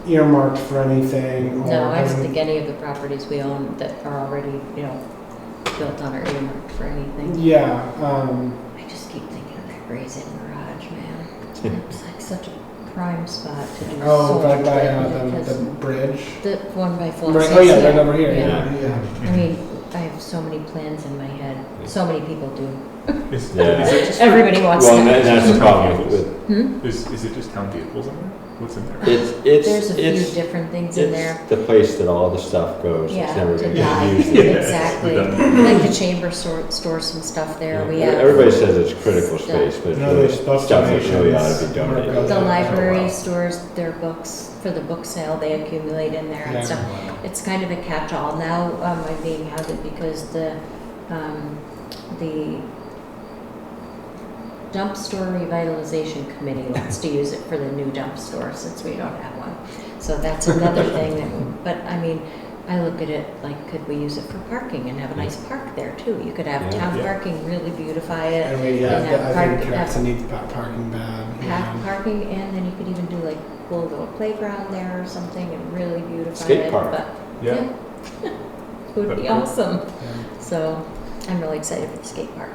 earmarked for anything. Or No, I don't doesn't- think any of the properties we own that are already, built on are earmarked for anything. Yeah. I just keep thinking of that Gray's Inn garage, man. It's like such a prime spot to do Oh, solar right by playing because the bridge. the one by Flossie. Right, oh yeah, right over here. Yeah. Yeah. I mean, I have so many plans in my head. So many people do. Is, Yeah. is it just Everybody wants Well, to. and that's the problem with, Hmm? is it just town vehicles in there? What's in there? There's a few it's, different things in there. it's the place that all the stuff goes. Yeah, It's never to going to die. get used. Yeah. Exactly. Redundant. Like the chamber stores some stuff there. We have Everybody says it's critical stuff. space, but it's No, really there's book stuff that really ought donations. to be donated. the Oh, library wow. stores their books for the book sale. They accumulate in there Yeah. and stuff. It's kind of a catch-all now. I'm being hounded because the dump store revitalization committee wants to use it for the new dump store since we don't have one. So that's another thing that, but I mean, I look at it like, could we use it for parking and have a nice park there too? You could have Yeah. town Yeah. parking, really beautify it. I mean, And have I park- think Jackson needs parking bad. Have parking, and then you could even do like a cool little playground there or something and really beautify Skate it. park. But Yeah. it would be That'd be cool. awesome. So I'm really excited for the skate park.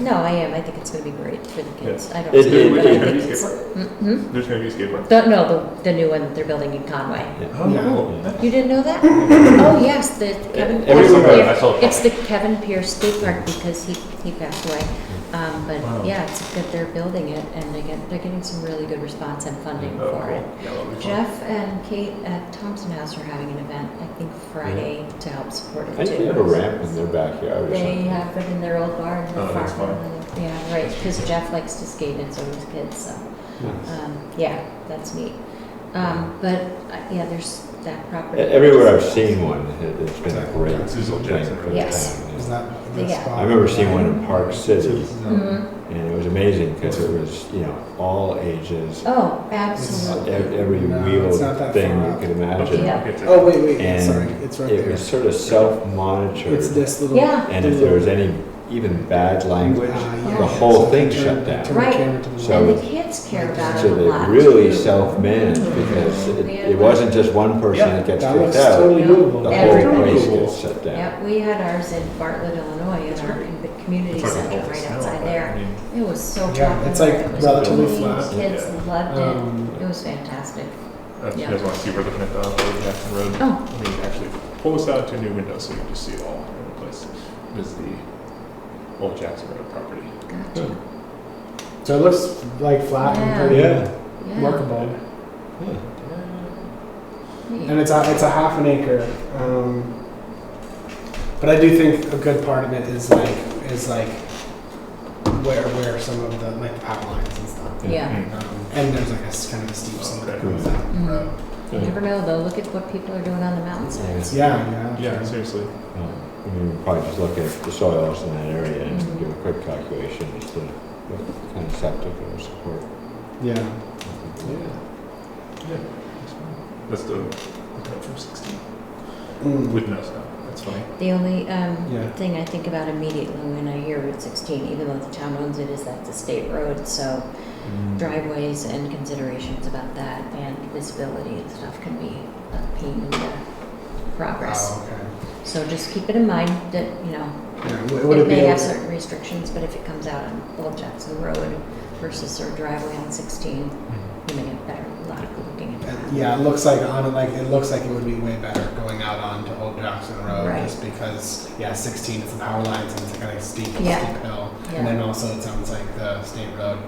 No, I am. I think it's going to be great for the kids. I don't It- see it- but I it- think it- it's. Mhm. There's going to be a skate park. No, the new one that they're building in Conway. Oh, Yeah. cool. You didn't know that? Oh, yes, the Kevin Everywhere Pierce. I saw it. It's the Kevin Pierce Skate Park because he passed away. But Wow. yeah, it's good they're building it and they're getting some really good response and funding Oh, for cool. it. Yeah, that'll be fun. Jeff and Kate at Thompson House are having an event, I think Friday, to help support I it think too. they have a ramp in their backyard or They something. have it in their old barn. in the Oh, that's farm. fun. Yeah, right, because Jeff likes to skate and so do his kids, so, yeah, that's neat. But, yeah, there's that property. Everywhere I've seen one, it's been a great This is Old thing Jackson for Road. the Yes. town. Is that the Yeah. spot? I remember seeing one in Park City, Mhm. and it was amazing because it was, all ages, Oh, absolutely. every No, wheeled it's not that thing far you up. could imagine. Yeah. Oh, wait, And sorry. It's right it there. was sort of self-monitored. It's this little. Yeah. And if there was any even bad language, yeah. the whole So thing they shut turn down. the Right. camera to the So- And left. the kids care about it So a they lot. really too. self-managed because it wasn't just one person Yeah, that gets That kicked looks out. totally Yeah. doable. The Everybody. whole place Cool. gets shut down. Yeah, we had ours in Bartlett, Illinois, in our community It's like center all the right snow, outside but, there. I mean, It was so Yeah, popular. it's, like, It was relatively clean. flat. Kids loved Um, it. It was fantastic. You Yeah. guys want to see, we're looking at the Old Jackson Road. Oh. Let me actually pull this out to a new window so you can just see it all in one place. This is the Old Jackson Road property. Gotcha. So it looks like flat Yeah. and pretty Yeah. workable. Neat. And it's a half an acre. But I do think a good part of it is like where some of the like the power lines and stuff. Yeah. And there's like a kind of a steep slope that goes Okay. down the Mhm. road. You never know though. Look at what people are doing on the mountainsides. Yeah, Yeah, true. seriously. We would probably just look at the soils in that area and Mhm. do a quick calculation as to what kind of septic it would support. Yeah. Yeah. That's the hotel from 16 Mm. with no snow. That's funny. The only Yeah. thing I think about immediately when I hear Route 16, even though the town owns it, is that's a state road, so driveways and considerations about that and visibility and stuff can be a pain in the progress. Oh, okay. So just keep it in mind that, you know, Yeah, would it it be may have okay? certain restrictions, but if it comes out on Old Jackson Road versus our driveway on 16, you may get better luck looking at that. Yeah, it looks like it would be way better going out onto Old Jackson Road, Right. just because 16 is the power lines and it's a kind of steep hill, Yeah. and then also it sounds like the state road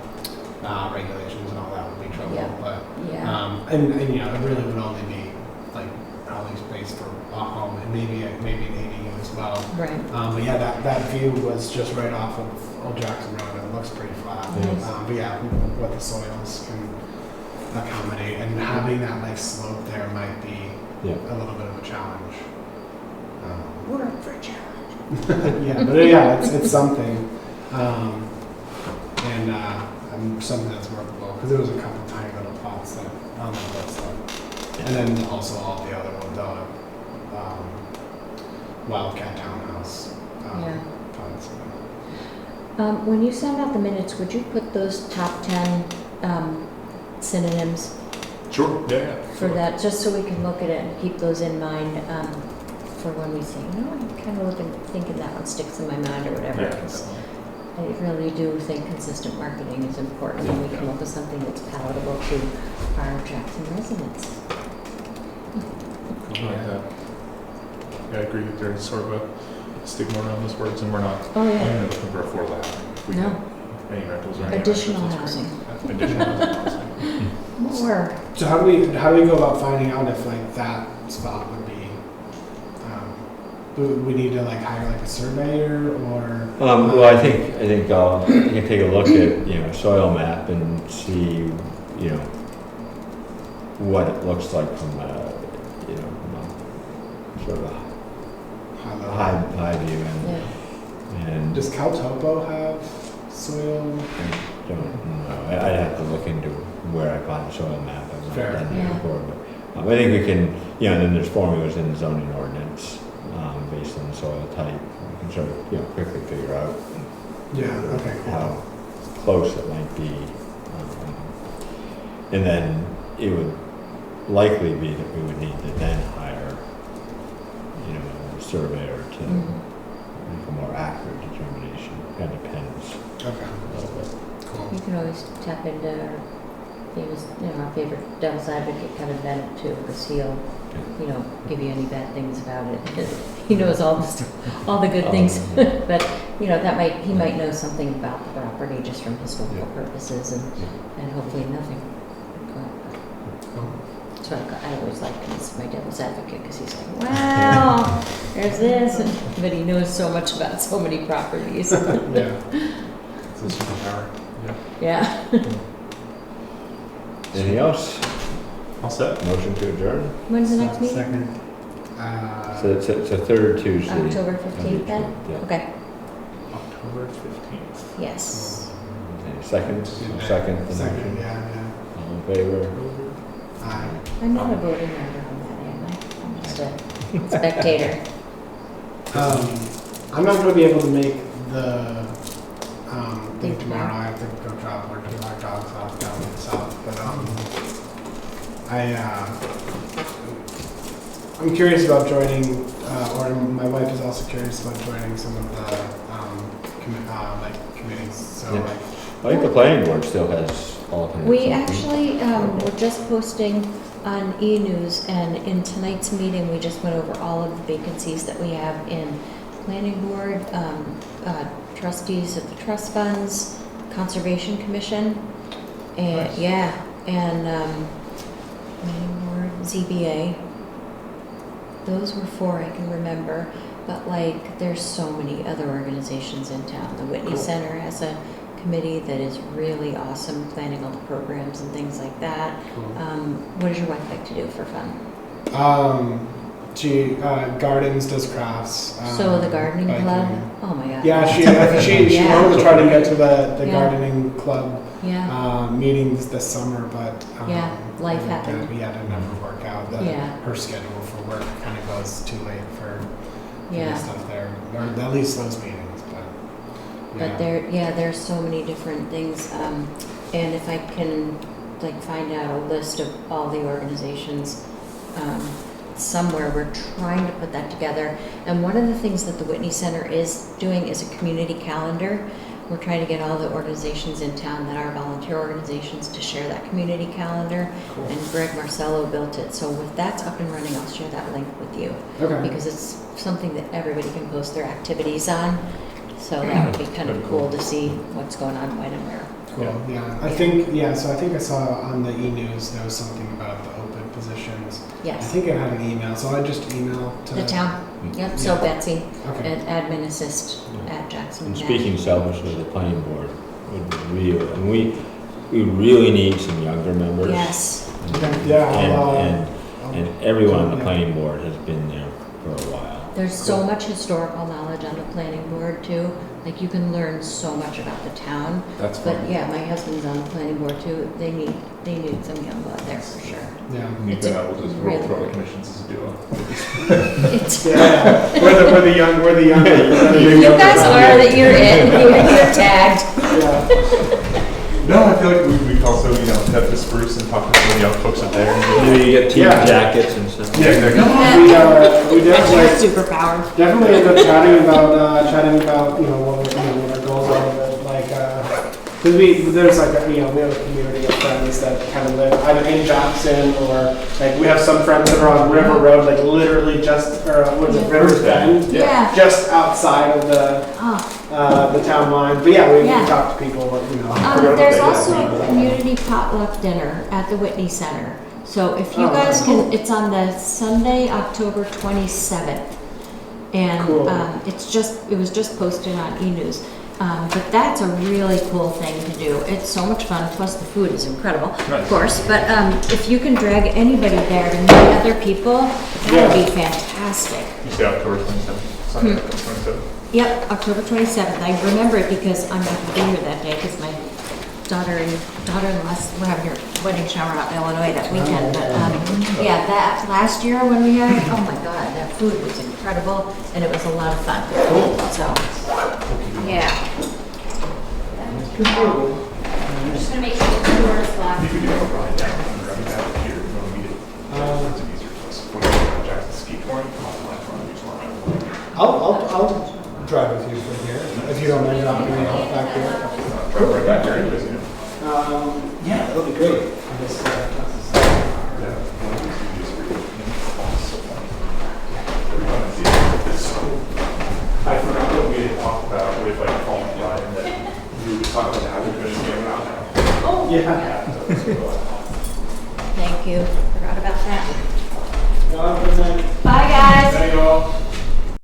regulations and all that would be trouble. Yeah. But Yeah, and it really would only be like probably space for a home and maybe an ADU as well. right. But yeah, that view was just right off of Old Jackson Road, and it looks pretty flat. Nice. But yeah, what the soils can accommodate, and having that like slope there might be Yeah. a little bit of a challenge. We're up for a challenge. Yeah, but yeah, it's something, and something that's workable, because there was a couple tiny little plots that on the list, and then also all the other ones, Wildcat Townhouse Yeah. funds. When you send out the minutes, would you put those top 10 synonyms Sure, yeah. for that, just so we can look at it and keep those in mind for when we say, no, I'm kind of thinking that one sticks in my mind or whatever. Yeah, 'Cause definitely. I really do think consistent marketing is important, and we come up with something that's palatable to our Jackson residents. I like that. Yeah, I agree that there's sort of a stigma around those words, and we're not, Oh, I'm yeah. not looking for affordable housing. If we No. can- Any rentals or any Additional rentals, that's housing. great. Additional housing. More. So how do we go about finding out if like that spot would be? Do we need to like hire like a surveyor or? Well, I think you can take a look at, soil map and see, what it looks like from from a sort of a high view Yeah. and Does Caltopo have soil? I don't know. I'd have to look into where I find the soil map. I've not Fair. done that Yeah. before, but I think we can, and then there's formulas in the zoning ordinance based on the soil type. We can sort of, quickly figure out Yeah. Okay. Cool. how close it might be. And then it would likely be that we would need to then hire, a surveyor to Mhm. make a more accurate determination. That depends Okay. a little bit. Cool. You can always tap into our famous, our favorite devil's advocate, Kevin Bennett, too, because he'll, give you any bad things about it. He knows all the good things, but, he might know something about the property just from historical purposes and hopefully nothing. So I always like him as my devil's advocate, because he's like, wow, there's this, but he knows so much about so many properties. Yeah. It's a superpower. Yeah. Yeah. Anything else? All set? Motion to adjourn? When's the next meeting? Second. So it's a third Tuesday. October 15th then? Yeah. Okay, October 15th. yes. Okay, Second the Second. motion? Yeah. All in favor? Aye. I'm not a voting member on that, am I? I'm just a spectator. I'm not going to be able to make the thing Thing tomorrow. tomorrow? I have to go drop one of our dogs off down in the south. But I'm curious about joining, or my wife is also curious about joining some of the committees. So Yeah. I think the planning board still has alternate. We actually were just posting on e-news, and in tonight's meeting, we just went over all of the vacancies that we have in planning board, trustees of the trust funds, conservation commission, and Nice. and planning board, ZBA. Those were 4 I can remember, but there's so many other organizations in town. The Whitney Center has a committee that is really awesome, planning all the programs and things like that. What does your wife like to do for fun? She gardens, does crafts. So the gardening biking. club? Oh my God. Yeah, she Yeah. wanted to try to get to the Yeah. gardening club Yeah, meetings this summer, but Yeah, life happened. Yeah, it didn't ever work out. Yeah. Her schedule for work kind of goes too late for yeah. stuff there, or at least those meetings. But there's so many different things, and if I can find out a list of all the organizations, somewhere. We're trying to put that together. And one of the things that the Whitney Center is doing is a community calendar. We're trying to get all the organizations in town that are volunteer organizations to share that community calendar. And Greg Marcello built it. So if that's up and running, I'll share that link with you. Okay. Because it's something that everybody can post their activities on. So that would be kind of cool to see what's going on, when and where. Cool. Yeah. I think so. I think I saw on the e-news there was something about the open positions. I Yes, think it had an email, so I just email to the town. Yep, so Yeah. Betsy Okay. at admin assist at Jackson. And Nash. speaking selfishly, the planning board would be real, and we really need some younger members. Yes, Okay. Yeah. And everyone on the Yeah. planning board has been there for a while. there's so much historical knowledge on the planning board too. Like you can learn so much about the town. That's But fun. yeah, my husband's on the planning board too. They need some young blood there for sure. Yeah. We've It's been a able to really- roll through all the commissions as a duo. It's, Yeah. We're the young. We're the young. you guys are that you're in. You're tagged. Yeah. No, I feel like we could also, head to Spruce and talk to some of the young folks up there. Maybe you get team Yeah. jackets and stuff. Yeah, exactly. We That's your definitely superpower. end up chatting about what our goals are, but like because there's like we have a community of friends that kind of live either in Jackson or like we have some friends that are on River Road, like literally just what is it, River's Bend, Yeah. just outside of Oh. the town line. But yeah, we Yeah. talk to people. There's also a community potluck dinner at the Whitney Center. So if you Oh, guys cool. can, it's on the Sunday, October 27th. And Cool. it was just posted on e-news. But that's a really cool thing to do. It's so much fun, plus the food is incredible, Nice. of course. But if you can drag anybody there to meet other people, that would be fantastic. You say October 27th, Sunday, October 27th. Yep, October 27th. I remember it because I'm not going to be here that day because my daughter-in-law, we're having her wedding shower out in Illinois that weekend. But yeah, that last year when we had, oh my God, that food was incredible and it was a lot of fun. So, yeah. I'm just going to make sure the door is locked. You could do a ride down and run back here and go meet it. It's an easier place. When you go to Jackson Ski Tour, come off the left run, you just want to I'll drive with you from here if you don't mind dropping me off back here. drive right back there anyways, Yeah, that'll be great. I forgot what we had talked about with like falling line that we were talking about how we're going to get around now. Yeah. Thank you. Forgot about that. Well, good night. Bye, guys. There you go.